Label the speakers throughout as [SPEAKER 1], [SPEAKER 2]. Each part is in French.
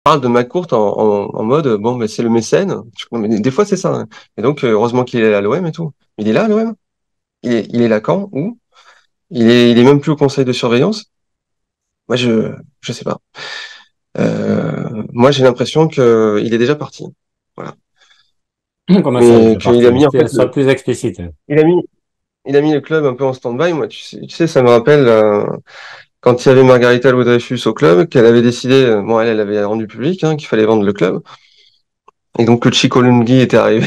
[SPEAKER 1] parle de McCourt en mode, bon, mais c'est le mécène. Mais des fois, c'est ça, hein. Et donc, heureusement qu'il est à l'OM et tout. Il est là, à l'OM? Il est là quand? Où? Il est même plus au conseil de surveillance? Moi, je sais pas. Moi, j'ai l'impression que il est déjà parti. Voilà.
[SPEAKER 2] Comment ça, il
[SPEAKER 1] Mais
[SPEAKER 2] est
[SPEAKER 1] qu'il a
[SPEAKER 2] parti?
[SPEAKER 1] mis, en fait,
[SPEAKER 2] Sois plus explicite.
[SPEAKER 1] il a mis, il a mis le club un peu en stand-by. Moi, tu sais, ça me rappelle, quand il y avait Margarita Dreyfus au club, qu'elle avait décidé, bon, elle avait rendu public, hein, qu'il fallait vendre le club. Et donc, que Chico Lunghi était arrivé.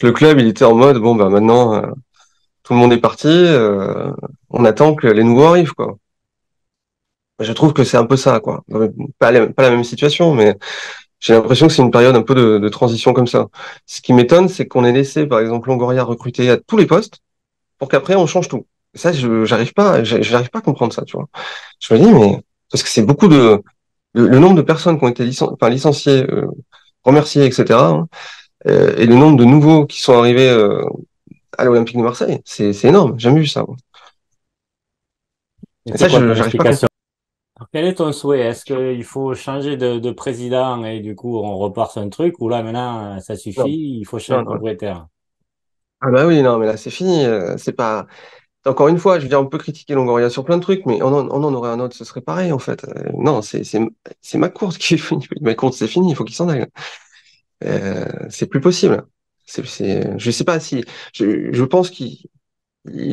[SPEAKER 1] Le club, il était en mode, bon, bah, maintenant, tout le monde est parti, on attend que les nouveaux arrivent, quoi. Je trouve que c'est un peu ça, quoi. Pas la même situation, mais j'ai l'impression que c'est une période un peu de transition comme ça. Ce qui m'étonne, c'est qu'on ait laissé, par exemple, Longoria recruter à tous les postes pour qu'après on change tout. Et ça, j'arrive pas à comprendre ça, tu vois. Je me dis, mais parce que c'est beaucoup le nombre de personnes qui ont été licenciées, remerciées, etc., hein, et le nombre de nouveaux qui sont arrivés à l'Olympique de Marseille, c'est énorme. J'ai jamais vu ça, moi.
[SPEAKER 2] Et
[SPEAKER 1] Et
[SPEAKER 2] c'est
[SPEAKER 1] ça,
[SPEAKER 2] quoi ton
[SPEAKER 1] j'arrive pas à
[SPEAKER 2] explication?
[SPEAKER 1] comprendre.
[SPEAKER 2] Alors, quel est ton souhait? Est-ce qu'il faut changer de président et du coup on repart sur un truc ou là maintenant ça
[SPEAKER 1] Non,
[SPEAKER 2] suffit, il faut changer
[SPEAKER 1] non,
[SPEAKER 2] de
[SPEAKER 1] non.
[SPEAKER 2] propriétaire?
[SPEAKER 1] Ah bah oui, non, mais là, c'est fini. C'est pas. Encore une fois, je veux dire, on peut critiquer Longoria sur plein de trucs, mais on en aurait un autre, ce serait pareil, en fait. Non, c'est ma course qui est finie. Ma course, c'est fini, il faut qu'il s'en aille. C'est plus possible. Je sais pas si. Je pense qu'il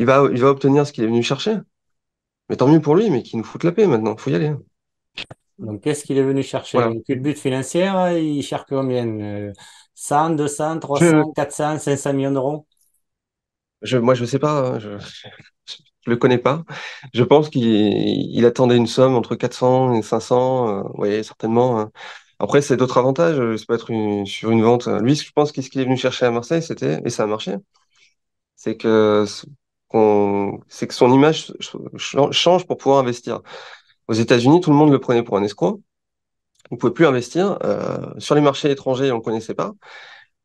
[SPEAKER 1] va obtenir ce qu'il est venu chercher. Mais tant mieux pour lui, mais qu'il nous foute la paix maintenant. Faut y aller, hein.
[SPEAKER 2] Donc qu'est-ce qu'il est venu chercher?
[SPEAKER 1] Voilà.
[SPEAKER 2] Une culbute financière, il cherche combien? 100, 200,
[SPEAKER 1] Je,
[SPEAKER 2] 300, 400, 500 millions d'euros?
[SPEAKER 1] moi, je sais pas, hein. Je le connais pas. Je pense qu'il attendait une somme entre 400 et 500. Oui, certainement, hein. Après, c'est d'autres avantages. Ça peut être sur une vente. Lui, je pense qu'est-ce qu'il est venu chercher à Marseille, c'était, et ça a marché, c'est c'est que son image change pour pouvoir investir. Aux États-Unis, tout le monde le prenait pour un escroc. Il pouvait plus investir. Sur les marchés étrangers, on ne connaissait pas.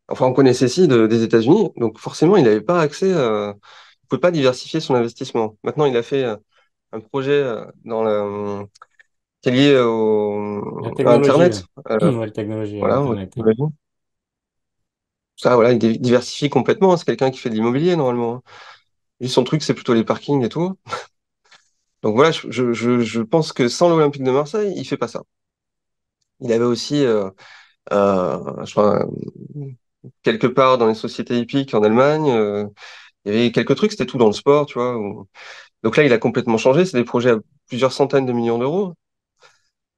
[SPEAKER 1] Enfin, on connaissait si des États-Unis. Donc, forcément, il n'avait pas accès. Il pouvait pas diversifier son investissement. Maintenant, il a fait un projet qui est lié
[SPEAKER 2] La
[SPEAKER 1] à
[SPEAKER 2] technologie,
[SPEAKER 1] Internet.
[SPEAKER 2] hein. Nouvelle technologie,
[SPEAKER 1] Voilà, aux
[SPEAKER 2] Internet.
[SPEAKER 1] technologies. Ça, voilà, il diversifie complètement, hein. C'est quelqu'un qui fait de l'immobilier, normalement, hein. Lui, son truc, c'est plutôt les parkings et tout. Donc voilà, je pense que sans l'Olympique de Marseille, il fait pas ça. Il avait aussi, je crois, quelque part dans les sociétés hippiques en Allemagne, il y avait quelques trucs, c'était tout dans le sport, tu vois. Donc là, il a complètement changé. C'est des projets à plusieurs centaines de millions d'euros.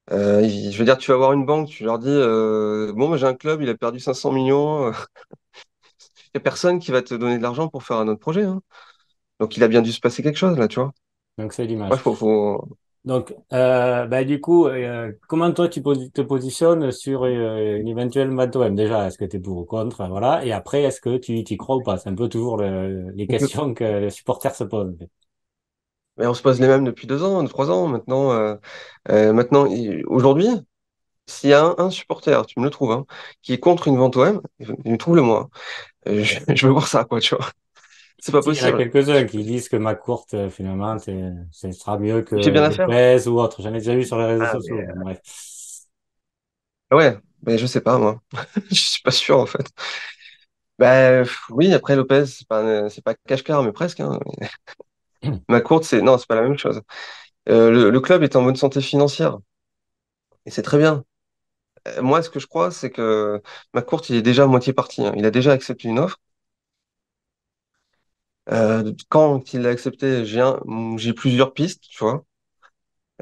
[SPEAKER 1] Je veux dire, tu vas voir une banque, tu leur dis, bon, moi, j'ai un club, il a perdu 500 millions. Il y a personne qui va te donner de l'argent pour faire un autre projet, hein. Donc il a bien dû se passer quelque chose là, tu vois.
[SPEAKER 2] Donc c'est l'image.
[SPEAKER 1] Ouais,
[SPEAKER 2] Donc, bah, du coup, comment toi te positionnes sur une éventuelle Matowem? Déjà, est-ce que tu es pour ou contre? Voilà. Et après, est-ce que tu y crois ou pas? C'est un peu toujours les questions que les supporters se posent.
[SPEAKER 1] Mais on se pose les mêmes depuis 2 ans, 3 ans maintenant. Maintenant, aujourd'hui, s'il y a un supporter, tu me le trouves, hein, qui est contre une vente OM, il me trouve le moi. Je veux voir ça, quoi, tu vois. C'est pas
[SPEAKER 2] Si, il y en a
[SPEAKER 1] possible.
[SPEAKER 2] quelques-uns qui disent que McCourt, finalement, ce sera mieux que
[SPEAKER 1] Il fait bien l'affaire.
[SPEAKER 2] Lopez ou autre. J'en ai déjà vu sur les réseaux
[SPEAKER 1] Ah,
[SPEAKER 2] sociaux. Bon, bref.
[SPEAKER 1] ouais, mais je sais pas, moi. Je suis pas sûr, en fait. Bah, oui, après Lopez, c'est pas cache-car, mais presque, hein. Ma courte, non, c'est pas la même chose. Le club est en bonne santé financière. Et c'est très bien. Moi, ce que je crois, c'est que McCourt, il est déjà à moitié parti, hein. Il a déjà accepté une offre. Quand il l'a accepté, j'ai plusieurs pistes, tu vois.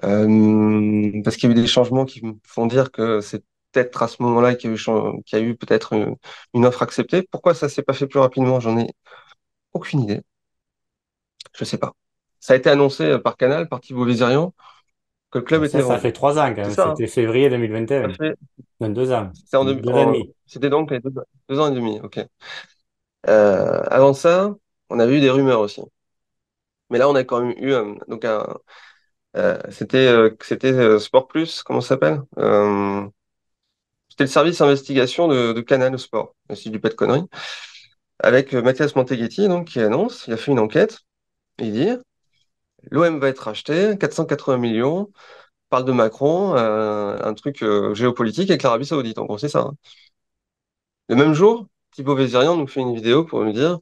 [SPEAKER 1] Parce qu'il y a eu des changements qui me font dire que c'est peut-être à ce moment-là qu'il y a eu peut-être une offre acceptée. Pourquoi ça s'est pas fait plus rapidement? J'en ai aucune idée. Je sais pas. Ça a été annoncé par Canal, par Thibaut Vizirian, que le club
[SPEAKER 2] Donc
[SPEAKER 1] était
[SPEAKER 2] ça
[SPEAKER 1] vendu.
[SPEAKER 2] fait 3 ans quand
[SPEAKER 1] C'est
[SPEAKER 2] même.
[SPEAKER 1] ça, hein.
[SPEAKER 2] C'était février
[SPEAKER 1] Ça
[SPEAKER 2] 2021.
[SPEAKER 1] fait-
[SPEAKER 2] Non, 2 ans.
[SPEAKER 1] C'était
[SPEAKER 2] 2 ans et demi.
[SPEAKER 1] c'était donc les 2 ans et demi. Ok. Avant ça, on avait eu des rumeurs aussi. Mais là, on a quand même eu donc c'était Sport Plus, comment ça s'appelle? C'était le service investigation de Canal Sport, si je dis pas de conneries, avec Mathias Manteghetti, donc, qui annonce, il a fait une enquête, et il dit, l'OM va être racheté, 480 millions, parle de Macron, un truc géopolitique avec l'Arabie Saoudite. En gros, c'est ça, hein. Le même jour, Thibaut Vézirian nous fait une vidéo pour nous dire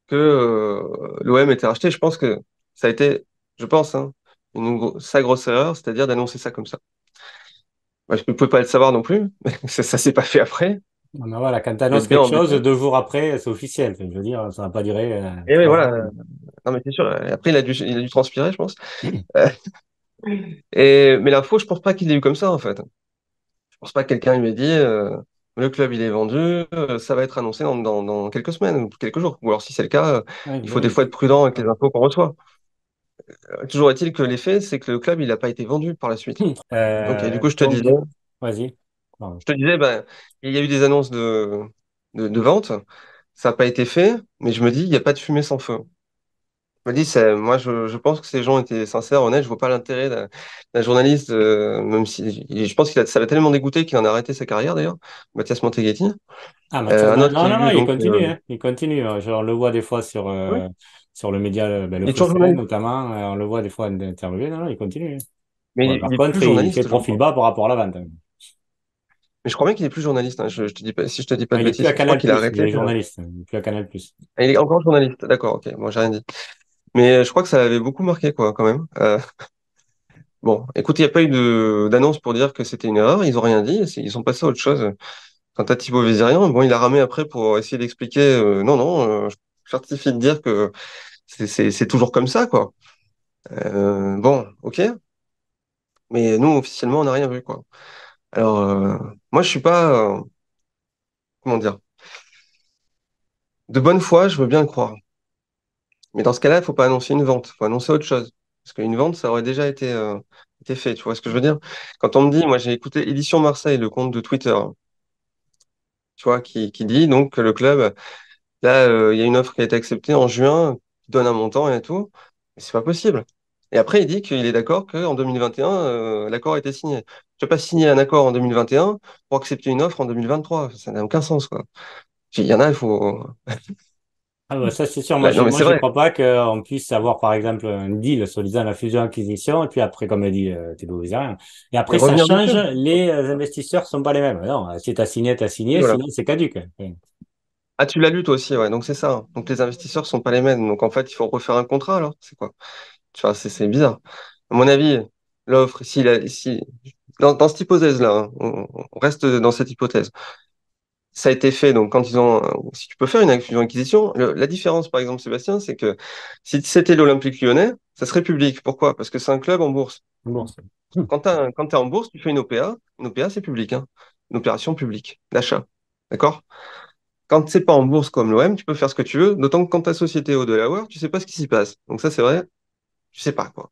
[SPEAKER 1] que l'OM était racheté. Je pense que ça a été, je pense, hein, sa grosse erreur, c'est-à-dire d'annoncer ça comme ça. Moi, je ne pouvais pas le savoir non plus, mais ça s'est pas fait après.
[SPEAKER 2] Non, mais voilà, quand tu
[SPEAKER 1] Je vais
[SPEAKER 2] annonces
[SPEAKER 1] être bien
[SPEAKER 2] quelque chose,
[SPEAKER 1] embêté.
[SPEAKER 2] 2 jours après, c'est officiel. Enfin, je veux dire, ça va pas durer
[SPEAKER 1] Et oui,
[SPEAKER 2] 3 ans.
[SPEAKER 1] voilà. Non, mais c'est sûr. Après, il a dû transpirer, je pense. Euh, mais l'info, je pense pas qu'il l'ait eu comme ça, en fait. Je pense pas que quelqu'un lui ait dit, le club, il est vendu, ça va être annoncé dans quelques semaines ou quelques jours. Ou alors, si c'est le cas,
[SPEAKER 2] Ouais,
[SPEAKER 1] il faut des fois
[SPEAKER 2] évidemment.
[SPEAKER 1] être prudent avec les infos qu'on reçoit. Toujours est-il que l'effet, c'est que le club, il n'a pas été vendu par la suite. Ok, du coup,
[SPEAKER 2] Donc, vas-y. Pardon.
[SPEAKER 1] je te disais, ben, il y a eu des annonces de vente. Ça n'a pas été fait, mais je me dis, il n'y a pas de fumée sans feu. Je me dis, moi, je pense que ces gens étaient sincères, honnêtes. Je vois pas l'intérêt d'un journaliste, même si je pense ça l'a tellement dégoûté qu'il en a arrêté sa carrière d'ailleurs, Mathias Monteghetti.
[SPEAKER 2] Ah, Mathias,
[SPEAKER 1] Un
[SPEAKER 2] non,
[SPEAKER 1] autre qui
[SPEAKER 2] non,
[SPEAKER 1] a
[SPEAKER 2] non, non,
[SPEAKER 1] eu
[SPEAKER 2] il
[SPEAKER 1] donc,
[SPEAKER 2] continue, hein. Il continue. On le voit des fois
[SPEAKER 1] oui,
[SPEAKER 2] sur le média, le
[SPEAKER 1] il est toujours
[SPEAKER 2] Fosset
[SPEAKER 1] journaliste,
[SPEAKER 2] notamment. On le voit des fois interviewer. Non, non, il continue, hein.
[SPEAKER 1] mais
[SPEAKER 2] Bon,
[SPEAKER 1] il
[SPEAKER 2] par
[SPEAKER 1] est plus
[SPEAKER 2] contre, il fait
[SPEAKER 1] journaliste, je
[SPEAKER 2] profil
[SPEAKER 1] crois.
[SPEAKER 2] bas par rapport à la vente, hein.
[SPEAKER 1] Mais je crois bien qu'il est plus journaliste, hein. Je te dis pas, si je te dis pas
[SPEAKER 2] Non,
[SPEAKER 1] de
[SPEAKER 2] il est plus
[SPEAKER 1] bêtises,
[SPEAKER 2] à
[SPEAKER 1] je crois
[SPEAKER 2] Canal+,
[SPEAKER 1] qu'il a
[SPEAKER 2] il
[SPEAKER 1] arrêté.
[SPEAKER 2] est journaliste, hein. Il est plus à Canal+.
[SPEAKER 1] Ah, il est encore journaliste, d'accord, ok, moi j'ai rien dit. Mais je crois que ça l'avait beaucoup marqué, quoi, quand même. Bon, écoute, il n'y a pas eu d'annonce pour dire que c'était une erreur, ils ont rien dit, ils sont passés à autre chose. Quant à Thibaut Vizirian, bon, il a ramé après pour essayer d'expliquer, non, non, je certifie de dire que c'est toujours comme ça, quoi. Bon, ok, mais nous, officiellement, on n'a rien vu, quoi. Alors, moi, je suis pas, comment dire, de bonne foi, je veux bien le croire. Mais dans ce cas-là, il faut pas annoncer une vente, il faut annoncer autre chose. Parce qu'une vente, ça aurait déjà été fait, tu vois ce que je veux dire? Quand on me dit, moi, j'ai écouté Édition Marseille, le compte de Twitter, tu vois, qui dit donc que le club, là, il y a une offre qui a été acceptée en juin, qui donne un montant et tout. Mais c'est pas possible. Et après, il dit qu'il est d'accord qu'en 2021, l'accord a été signé. Tu peux pas signer un accord en 2021 pour accepter une offre en 2023. Ça n'a aucun sens, quoi. Il y en a, il faut.
[SPEAKER 2] Ah, bah, ça, c'est sûr.
[SPEAKER 1] Là, non, mais
[SPEAKER 2] Moi,
[SPEAKER 1] c'est
[SPEAKER 2] je
[SPEAKER 1] vrai.
[SPEAKER 2] crois pas qu'on puisse avoir, par exemple, un deal, soi-disant la fusion-acquisition, et puis après, comme a dit Thibaut Vizarian. Et
[SPEAKER 1] Et
[SPEAKER 2] après, ça
[SPEAKER 1] revenir
[SPEAKER 2] change,
[SPEAKER 1] dessus.
[SPEAKER 2] les investisseurs sont pas les mêmes. Non, si t'as
[SPEAKER 1] Oui,
[SPEAKER 2] signé,
[SPEAKER 1] voilà.
[SPEAKER 2] sinon c'est caduque.
[SPEAKER 1] Ah, tu l'as lu toi aussi, ouais. Donc c'est ça. Donc les investisseurs sont pas les mêmes. Donc en fait, il faut refaire un contrat alors. C'est quoi? Tu vois, c'est bizarre. À mon avis, l'offre, si, dans cette hypothèse-là, hein, on reste dans cette hypothèse. Ça a été fait, donc quand ils ont, si tu peux faire une fusion-acquisition, la différence, par exemple, Sébastien, c'est que si c'était l'Olympique Lyonnais, ça serait public. Pourquoi? Parce que c'est un club en bourse.
[SPEAKER 2] Bon,
[SPEAKER 1] Quand t'es en bourse, tu fais une OPA, c'est public, hein. Une opération publique d'achat. D'accord? Quand c'est pas en bourse comme l'OM, tu peux faire ce que tu veux, d'autant que quand ta société est au Delaware, tu sais pas ce qui s'y passe. Donc ça, c'est vrai, tu sais pas, quoi.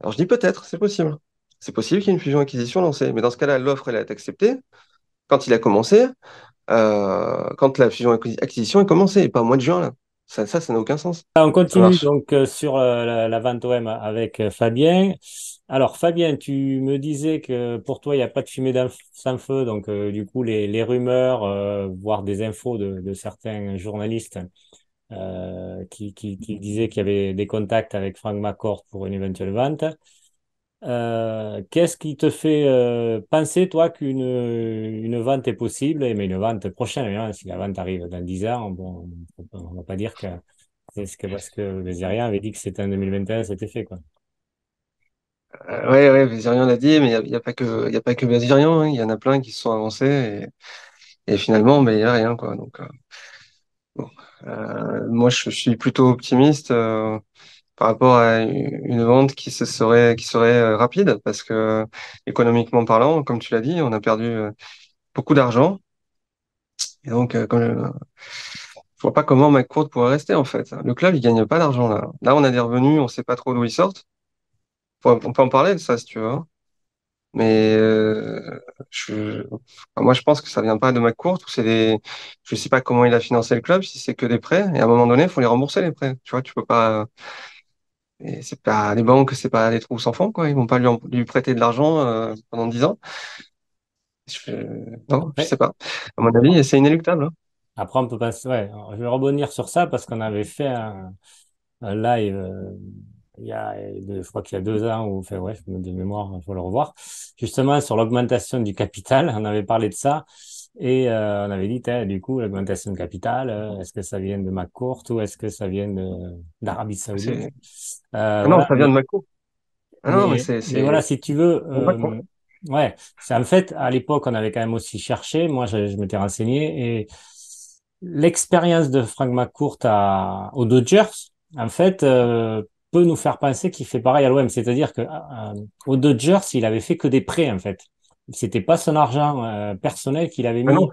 [SPEAKER 1] Alors je dis peut-être, c'est possible. C'est possible qu'il y ait une fusion-acquisition lancée, mais dans ce cas-là, l'offre, elle a été acceptée quand il a commencé, quand la fusion-acquisition est commencée, et pas au mois de juin, là. Ça n'a aucun sens.
[SPEAKER 2] on
[SPEAKER 1] Ça
[SPEAKER 2] continue
[SPEAKER 1] marche.
[SPEAKER 2] donc sur la vente OM avec Fabien. Alors, Fabien, tu me disais que pour toi, il n'y a pas de fumée sans feu. Donc, du coup, les rumeurs, voire des infos de certains journalistes qui disaient qu'il y avait des contacts avec Frank McCourt pour une éventuelle vente. Qu'est-ce qui te fait penser, toi, une vente est possible, mais une vente prochaine, hein, si la vente arrive dans 10 ans, bon, on va pas dire que c'est ce que parce que Vézérien avait dit que c'était en 2021, c'était fait, quoi.
[SPEAKER 1] Ouais, ouais, Vizirian l'a dit, mais il y a pas il y a pas que Vizirian, hein. Il y en a plein qui se sont avancés, et finalement, mais il y a rien, quoi. Donc, bon. Moi, je suis plutôt optimiste. Par rapport à une vente qui serait rapide parce que économiquement parlant, comme tu l'as dit, on a perdu beaucoup d'argent et donc je vois pas comment McCourt pourrait rester en fait. Le club il gagne pas d'argent là. Là on a des revenus, on sait pas trop d'où ils sortent. On peut en parler de ça si tu veux, hein. Mais moi je pense que ça vient pas de McCourt ou c'est des, je sais pas comment il a financé le club si c'est que des prêts et à un moment donné il faut les rembourser les prêts. Tu vois, tu peux pas. Et c'est pas les banques, c'est pas des trous sans fond, quoi. Ils vont pas lui prêter de l'argent pendant 10 ans. Non, je sais
[SPEAKER 2] Après,
[SPEAKER 1] pas. À mon avis, c'est inéluctable, hein.
[SPEAKER 2] après, on peut passer, ouais, je vais rebondir sur ça parce qu'on avait fait un live je crois qu'il y a 2 ans, ou enfin ouais, de mémoire, il faut le revoir, justement sur l'augmentation du capital, on avait parlé de ça, et on avait dit, tiens, du coup, l'augmentation de capital, est-ce que ça vient de McCourt ou est-ce que ça vient d'Arabie Saoudite?
[SPEAKER 1] C'est... Ah non,
[SPEAKER 2] Voilà,
[SPEAKER 1] ça vient de Macron. Ah non, mais
[SPEAKER 2] mais voilà, si tu veux,
[SPEAKER 1] bon, Macron.
[SPEAKER 2] ouais, c'est en fait, à l'époque, on avait quand même aussi cherché, moi, je m'étais renseigné, et l'expérience de Frank McCourt aux Dodgers, en fait, peut nous faire penser qu'il fait pareil à l'OM. C'est-à-dire que aux Dodgers, il avait fait que des prêts, en fait. C'était pas son argent personnel
[SPEAKER 1] Ah non,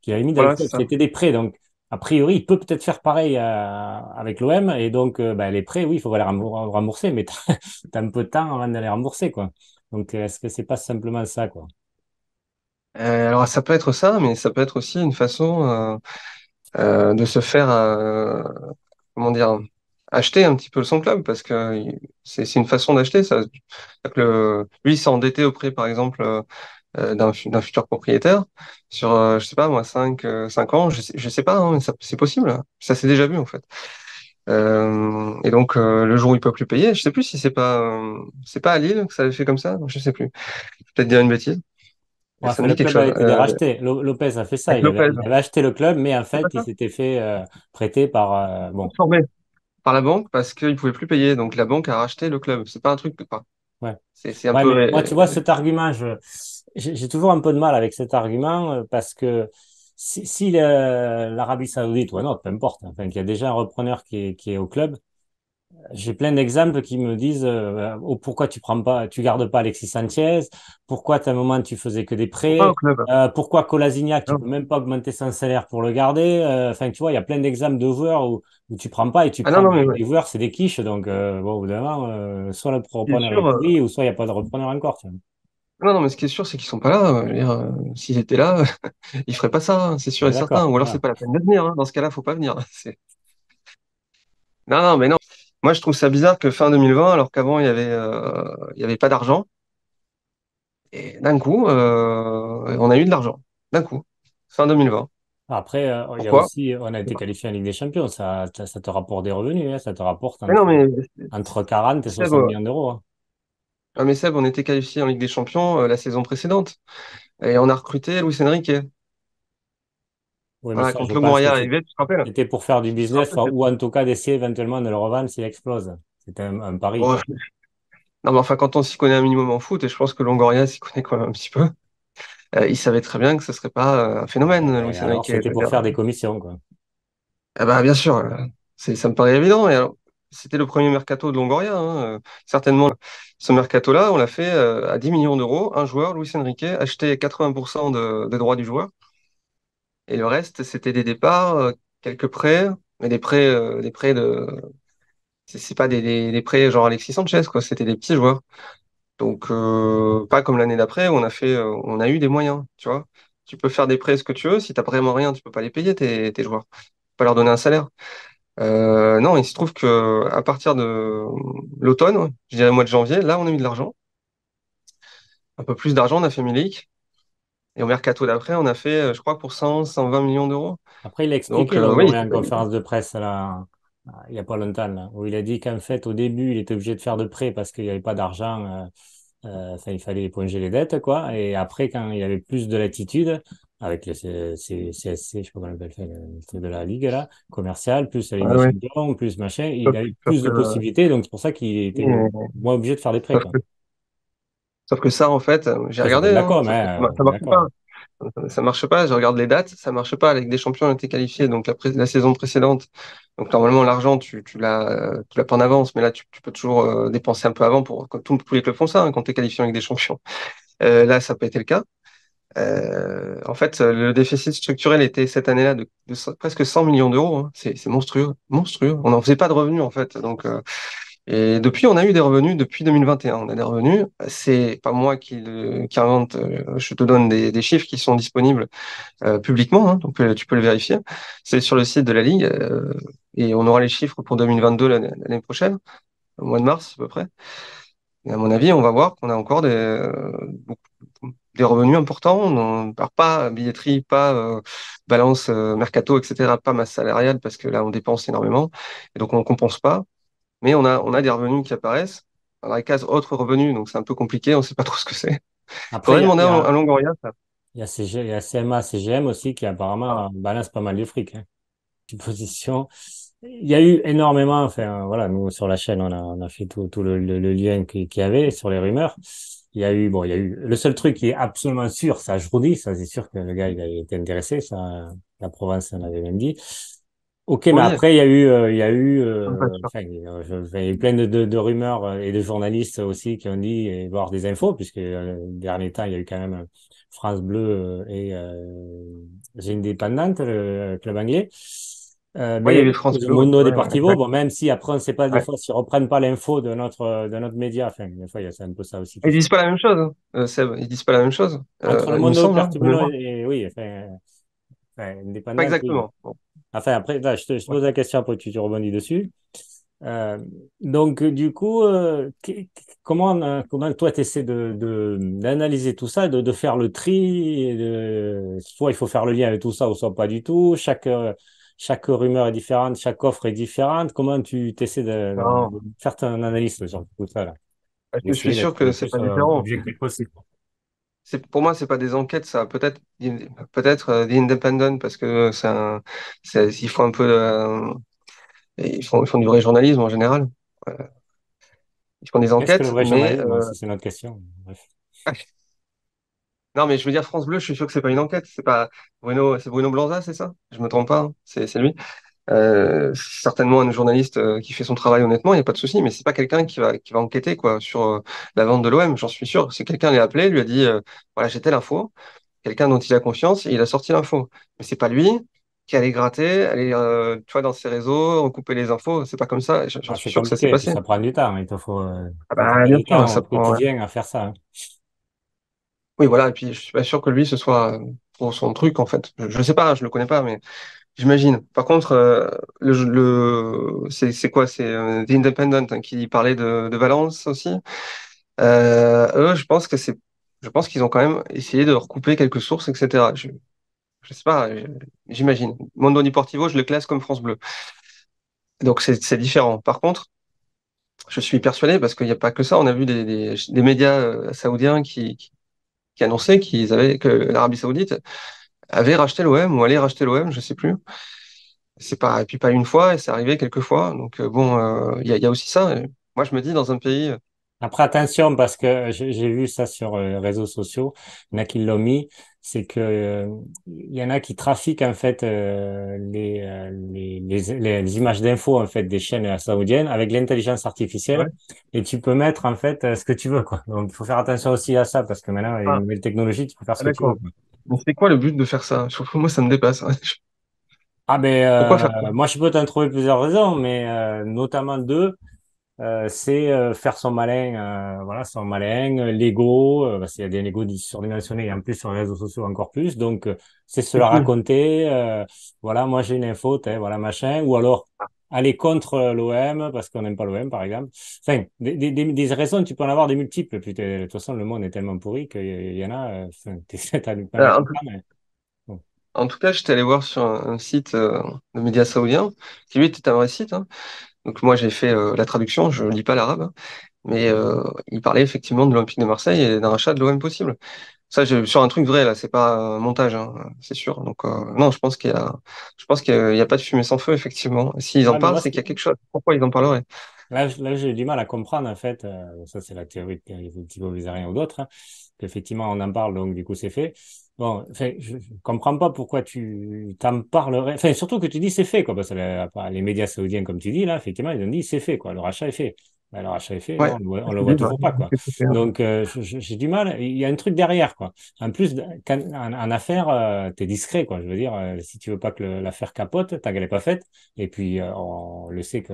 [SPEAKER 2] qu'il avait mis dans le
[SPEAKER 1] voilà, c'est
[SPEAKER 2] club.
[SPEAKER 1] ça.
[SPEAKER 2] C'était des prêts. Donc, a priori, il peut peut-être faire pareil avec l'OM. Et donc, ben, les prêts, oui, il faut les rembourser, mais t'as un peu de temps avant de les rembourser, quoi. Donc, est-ce que c'est pas simplement ça, quoi?
[SPEAKER 1] Alors ça peut être ça, mais ça peut être aussi une façon de se faire, comment dire, acheter un petit peu son club, parce que c'est une façon d'acheter ça. C'est-à-dire que lui, il s'est endetté auprès, par exemple, d'un futur propriétaire sur, je sais pas moi, 5 ans, je sais pas, hein, mais c'est possible, hein. Ça s'est déjà vu en fait. Et donc le jour où il peut plus payer, je sais plus si c'est pas à Lille que ça avait fait comme ça, je sais plus. Je vais peut-être dire une bêtise, mais
[SPEAKER 2] Ouais,
[SPEAKER 1] ça
[SPEAKER 2] enfin,
[SPEAKER 1] me
[SPEAKER 2] le
[SPEAKER 1] dit quelque
[SPEAKER 2] club a
[SPEAKER 1] chose.
[SPEAKER 2] été racheté. Lopez a fait ça.
[SPEAKER 1] Avec Lopez,
[SPEAKER 2] Il avait acheté le club, mais en
[SPEAKER 1] c'est pas
[SPEAKER 2] fait, il
[SPEAKER 1] ça?
[SPEAKER 2] s'était fait prêter par. Bon,
[SPEAKER 1] Transformé par la banque parce qu'il pouvait plus payer, donc la banque a racheté le club. C'est pas un truc, enfin,
[SPEAKER 2] ouais.
[SPEAKER 1] c'est un
[SPEAKER 2] Ouais,
[SPEAKER 1] peu
[SPEAKER 2] mais moi, tu vois, cet argument, j'ai toujours un peu de mal avec cet argument parce que si l'Arabie Saoudite ou un autre, peu importe, enfin, qu'il y a déjà un repreneur qui est au club, j'ai plein d'exemples qui me disent oh, pourquoi tu prends pas, tu gardes pas Alexis Sanchez, pourquoi à un moment tu faisais que des
[SPEAKER 1] pas au
[SPEAKER 2] prêts,
[SPEAKER 1] club.
[SPEAKER 2] pourquoi Kolasinac tu peux
[SPEAKER 1] Non.
[SPEAKER 2] même pas augmenter son salaire pour le garder. Enfin, tu vois, il y a plein d'exemples de joueurs où tu prends pas et tu
[SPEAKER 1] Ah non,
[SPEAKER 2] prends
[SPEAKER 1] non, mais ouais.
[SPEAKER 2] des joueurs, c'est des quiches. Donc bon, au bout d'un moment, soit le
[SPEAKER 1] Ce qui est
[SPEAKER 2] repreneur est
[SPEAKER 1] sûr,
[SPEAKER 2] pourri ou soit il n'y a pas de repreneur encore. Tu vois.
[SPEAKER 1] non, non, mais ce qui est sûr, c'est qu'ils sont pas là. Je veux dire, s'ils étaient là, ils feraient pas ça, hein, c'est sûr
[SPEAKER 2] On
[SPEAKER 1] et
[SPEAKER 2] est
[SPEAKER 1] certain.
[SPEAKER 2] d'accord.
[SPEAKER 1] Ou alors c'est
[SPEAKER 2] Voilà.
[SPEAKER 1] pas la peine de venir, hein. Dans ce cas-là, faut pas venir. Non, non, mais non. Moi, je trouve ça bizarre que fin 2020, alors qu'avant il y avait pas d'argent, et d'un coup, on a eu de l'argent. D'un coup, fin 2020.
[SPEAKER 2] Après, il y a
[SPEAKER 1] Pourquoi?
[SPEAKER 2] aussi, on a été qualifié en Ligue des Champions, ça te rapporte des revenus, hein, ça te rapporte
[SPEAKER 1] Mais non, mais
[SPEAKER 2] entre 40 et
[SPEAKER 1] Seb,
[SPEAKER 2] 60 millions d'euros. Hein.
[SPEAKER 1] on était qualifié en Ligue des Champions la saison précédente. Et on a recruté Luis Enrique.
[SPEAKER 2] Oui, mais
[SPEAKER 1] Voilà,
[SPEAKER 2] ça, je
[SPEAKER 1] quand
[SPEAKER 2] pense
[SPEAKER 1] Longoria
[SPEAKER 2] que
[SPEAKER 1] est arrivé, tu te rappelles?
[SPEAKER 2] c'était pour faire du
[SPEAKER 1] Tu te
[SPEAKER 2] business,
[SPEAKER 1] rappelles
[SPEAKER 2] enfin, ou en tout cas d'essayer éventuellement de le revendre s'il explose. C'était un pari,
[SPEAKER 1] Bon,
[SPEAKER 2] quoi.
[SPEAKER 1] non, mais enfin, quand on s'y connaît un minimum en foot, et je pense que Longoria s'y connaît quand même un petit peu, il savait très bien que ce serait pas un phénomène,
[SPEAKER 2] Et
[SPEAKER 1] Luis
[SPEAKER 2] alors,
[SPEAKER 1] Enrique. Je
[SPEAKER 2] c'était
[SPEAKER 1] veux
[SPEAKER 2] pour
[SPEAKER 1] dire.
[SPEAKER 2] faire des commissions, quoi.
[SPEAKER 1] Ah bah, bien sûr, ça me paraît évident. Et alors, c'était le premier mercato de Longoria, hein, certainement. Ce mercato-là, on l'a fait à 10 millions d'euros. Un joueur, Luis Enrique, acheté 80% des droits du joueur. Et le reste, c'était des départs, quelques prêts, mais des prêts de. C'est pas des prêts genre Alexis Sanchez, quoi. C'était des petits joueurs. Donc, pas comme l'année d'après où on a eu des moyens, tu vois. Tu peux faire des prêts ce que tu veux. Si t'as vraiment rien, tu peux pas les payer, tes joueurs. Tu peux pas leur donner un salaire. Non, il se trouve que à partir de l'automne, je dirais mois de janvier, là, on a eu de l'argent. Un peu plus d'argent, on a fait Milik. Et au mercato d'après, on a fait, je crois, pour 120 millions d'euros.
[SPEAKER 2] Après, il a
[SPEAKER 1] Donc,
[SPEAKER 2] expliqué,
[SPEAKER 1] oui,
[SPEAKER 2] Longoria, en conférence de presse, là, il n'y a pas longtemps, là, où il a dit qu'en fait, au début, il était obligé de faire de prêts parce qu'il n'y avait pas d'argent. Enfin, il fallait éponger les dettes, quoi. Et après, quand il avait plus de latitude, avec le CSC, je sais pas comment on appelle ça, le truc de la Ligue, là, commerciale, plus la Ligue
[SPEAKER 1] ouais,
[SPEAKER 2] des
[SPEAKER 1] ouais.
[SPEAKER 2] Champions, plus machin, il
[SPEAKER 1] Sauf,
[SPEAKER 2] avait
[SPEAKER 1] sauf
[SPEAKER 2] plus de
[SPEAKER 1] que,
[SPEAKER 2] possibilités. Donc, c'est pour ça qu'il était moins obligé de faire des prêts,
[SPEAKER 1] sauf
[SPEAKER 2] quoi.
[SPEAKER 1] que, sauf que ça, en fait, j'ai
[SPEAKER 2] Après, c'est pas
[SPEAKER 1] regardé,
[SPEAKER 2] de la
[SPEAKER 1] hein,
[SPEAKER 2] com,
[SPEAKER 1] sauf que
[SPEAKER 2] hein,
[SPEAKER 1] ça
[SPEAKER 2] on est
[SPEAKER 1] marche pas.
[SPEAKER 2] d'accord.
[SPEAKER 1] Ça marche pas, je regarde les dates, ça marche pas. La Ligue des Champions a été qualifiée donc la saison précédente. Donc normalement l'argent tu l'as pas en avance, mais là tu peux toujours dépenser un peu avant comme tous les clubs font ça, hein, quand tu es qualifié en Ligue des Champions. Là ça n'a pas été le cas. En fait le déficit structurel était cette année-là de presque 100 millions d'euros, hein. C'est monstrueux, monstrueux. On n'en faisait pas de revenus en fait. Donc et depuis on a eu des revenus depuis 2021. On a des revenus. C'est pas moi qui invente. Je te donne des chiffres qui sont disponibles publiquement, hein, donc tu peux le vérifier. C'est sur le site de la Ligue et on aura les chiffres pour 2022 l'année prochaine, au mois de mars à peu près. Et à mon avis, on va voir qu'on a encore des revenus importants. On ne part pas billetterie, pas balance mercato, etc., pas masse salariale parce que là on dépense énormément et donc on compense pas. mais on a des revenus qui apparaissent dans la case autres revenus, donc c'est un peu compliqué, on sait pas trop ce que c'est.
[SPEAKER 2] Après,
[SPEAKER 1] Faudrait demander à Longoria ça.
[SPEAKER 2] il y a il y a CMA, CGM aussi qui apparemment balance pas mal de fric, hein. Position. Il y a eu énormément, enfin voilà, nous sur la chaîne, on a fait tout le lien qu'il y avait sur les rumeurs. Il y a eu, bon, il y a eu, le seul truc qui est absolument sûr, ça je vous dis, ça c'est sûr que le gars il a été intéressé, ça, la Provence en avait même dit. Ok, mais
[SPEAKER 1] Oui,
[SPEAKER 2] après il y a eu,
[SPEAKER 1] je suis pas sûr.
[SPEAKER 2] enfin, il y a eu plein de rumeurs et de journalistes aussi qui ont dit, et voire des infos, puisque dernier temps il y a eu quand même France Bleu et The Independent, le club anglais.
[SPEAKER 1] Oui, il y
[SPEAKER 2] Mais
[SPEAKER 1] avait France
[SPEAKER 2] le
[SPEAKER 1] Bleu, ouais,
[SPEAKER 2] Mundo
[SPEAKER 1] ouais, ouais,
[SPEAKER 2] Deportivo,
[SPEAKER 1] exact.
[SPEAKER 2] bon, même si après on ne sait pas des
[SPEAKER 1] Ouais.
[SPEAKER 2] fois s'ils reprennent pas l'info de notre média, enfin des fois il y a c'est un peu ça aussi qui
[SPEAKER 1] Ils
[SPEAKER 2] fait.
[SPEAKER 1] disent pas la même chose, hein, Seb, ils disent pas la même chose,
[SPEAKER 2] Entre le
[SPEAKER 1] il me
[SPEAKER 2] Mundo
[SPEAKER 1] semble, hein, de
[SPEAKER 2] Deportivo
[SPEAKER 1] mémoire.
[SPEAKER 2] et oui, enfin,
[SPEAKER 1] Pas
[SPEAKER 2] Independent, oui.
[SPEAKER 1] exactement. Bon,
[SPEAKER 2] Enfin après, là, je te
[SPEAKER 1] ouais.
[SPEAKER 2] pose la question après tu rebondis dessus. Euh, donc, du coup, comment toi, tu essaies d'analyser tout ça, de faire le tri, soit il faut faire le lien avec tout ça, ou soit pas du tout. Chaque rumeur est différente, chaque offre est différente. Comment tu essaies
[SPEAKER 1] Non,
[SPEAKER 2] de faire ton analyse sur tout ça, là?
[SPEAKER 1] je suis
[SPEAKER 2] D'essayer
[SPEAKER 1] sûr
[SPEAKER 2] d'être le
[SPEAKER 1] que c'est
[SPEAKER 2] plus
[SPEAKER 1] pas différent.
[SPEAKER 2] objectif possible.
[SPEAKER 1] Pour moi, c'est pas des enquêtes, ça. Peut-être The Independent parce que ils font un peu, ils font du vrai journalisme en général. Euh, Ils font des
[SPEAKER 2] Qu'est-ce que le
[SPEAKER 1] enquêtes,
[SPEAKER 2] vrai
[SPEAKER 1] mais
[SPEAKER 2] journalisme? Hein, ça, c'est notre question. Bref.
[SPEAKER 1] non, mais je veux dire France Bleu, je suis sûr que c'est pas une enquête. C'est pas c'est Bruno Blanza, c'est ça? Je me trompe pas, hein. C'est lui. C'est certainement un journaliste qui fait son travail honnêtement, il n'y a pas de souci, mais c'est pas quelqu'un qui va enquêter quoi sur la vente de l'OM, j'en suis sûr. C'est quelqu'un l'a appelé, lui a dit voilà, j'ai telle info, quelqu'un dont il a confiance, et il a sorti l'info. Mais c'est pas lui qui allait gratter, aller tu vois, dans ses réseaux, recouper les infos, c'est pas comme ça, j'en
[SPEAKER 2] Ah,
[SPEAKER 1] suis
[SPEAKER 2] c'est
[SPEAKER 1] sûr que ça s'est
[SPEAKER 2] compliqué, puis
[SPEAKER 1] passé.
[SPEAKER 2] ça prend du temps. Il te faut
[SPEAKER 1] Ah bah
[SPEAKER 2] consacrer
[SPEAKER 1] bien
[SPEAKER 2] du
[SPEAKER 1] sûr,
[SPEAKER 2] temps
[SPEAKER 1] ça
[SPEAKER 2] au
[SPEAKER 1] prend. Ouais.
[SPEAKER 2] quotidien à faire ça, hein.
[SPEAKER 1] Oui, voilà, et puis je suis pas sûr que lui ce soit pour son truc en fait. Je sais pas, je le connais pas, mais j'imagine. Par contre, c'est quoi? C'est The Independent hein, qui parlait de Valence aussi. Eux, je pense qu'ils ont quand même essayé de recouper quelques sources, etc. Je sais pas, j'imagine. Mondo Deportivo, je le classe comme France Bleu. Donc c'est différent. Par contre, je suis persuadé, parce qu'il n'y a pas que ça, on a vu des médias saoudiens qui annonçaient que l'Arabie Saoudite avait racheté l'OM ou allait racheter l'OM, je sais plus. C'est pas, et puis pas une fois, et c'est arrivé quelques fois. Donc bon, il y a aussi ça. Et moi, je me dis, dans un pays,
[SPEAKER 2] Après, attention, parce que j'ai vu ça sur les réseaux sociaux, il y en a qui l'ont mis, c'est que il y en a qui trafiquent en fait les images d'infos en fait des chaînes saoudiennes avec l'intelligence artificielle
[SPEAKER 1] ouais.
[SPEAKER 2] et tu peux mettre en fait ce que tu veux quoi. Donc il faut faire attention aussi à ça parce que maintenant avec les
[SPEAKER 1] Ah,
[SPEAKER 2] nouvelles technologies, tu peux faire ce que tu veux,
[SPEAKER 1] d'accord.
[SPEAKER 2] quoi.
[SPEAKER 1] Mais c'est quoi le but de faire ça? Moi, ça me dépasse.
[SPEAKER 2] Ah ben
[SPEAKER 1] Pourquoi faire ça?
[SPEAKER 2] moi je peux t'en trouver plusieurs raisons, mais notamment deux. C'est faire son malin, voilà, son malin, l'ego, parce qu'il y a des égos surdimensionnés et en plus sur les réseaux sociaux encore plus. Donc, c'est se
[SPEAKER 1] C'est
[SPEAKER 2] la
[SPEAKER 1] qui?
[SPEAKER 2] raconter, voilà, moi j'ai une info, voilà, machin, ou alors aller contre l'OM parce qu'on n'aime pas l'OM, par exemple. Enfin, des raisons, tu peux en avoir des multiples. Puis, de toute façon, le monde est tellement pourri qu'il y en a, enfin, t'as du pain à
[SPEAKER 1] Alors,
[SPEAKER 2] comprendre, mais bon.
[SPEAKER 1] en tout cas, j'étais allé voir sur un site de médias saoudiens, qui lui était un vrai site, hein. Donc moi, j'ai fait la traduction, je lis pas l'arabe, hein. Mais il parlait effectivement de l'Olympique de Marseille et d'un rachat de l'OM possible. Ça, j'ai sur un truc vrai, là, c'est pas un montage, hein, c'est sûr. Donc non, je pense qu'il y a pas de fumée sans feu, effectivement. S'ils en
[SPEAKER 2] Ouais, mais
[SPEAKER 1] parlent,
[SPEAKER 2] moi,
[SPEAKER 1] c'est qu'il y a quelque chose. Pourquoi ils en parleraient?
[SPEAKER 2] là, j'ai du mal à comprendre, en fait, ça c'est la théorie de Thibaut Vizarien ou d'autres, hein, qu'effectivement on en parle, donc du coup c'est fait. Bon, enfin, je comprends pas pourquoi tu t'en parlerais, enfin, surtout que tu dis c'est fait, quoi, parce que les médias saoudiens, comme tu dis, là, effectivement, ils ont dit c'est fait, quoi, le rachat est fait. Ben, le rachat est fait, non,
[SPEAKER 1] Ouais,
[SPEAKER 2] on le
[SPEAKER 1] c'est
[SPEAKER 2] voit
[SPEAKER 1] dit, bah,
[SPEAKER 2] toujours pas, quoi.
[SPEAKER 1] c'est fait, hein.
[SPEAKER 2] Donc, j'ai du mal, il y a un truc derrière, quoi. En plus, en affaires, t'es discret, quoi. Je veux dire, si tu veux pas que l'affaire capote, tant qu'elle est pas faite, et puis on le sait que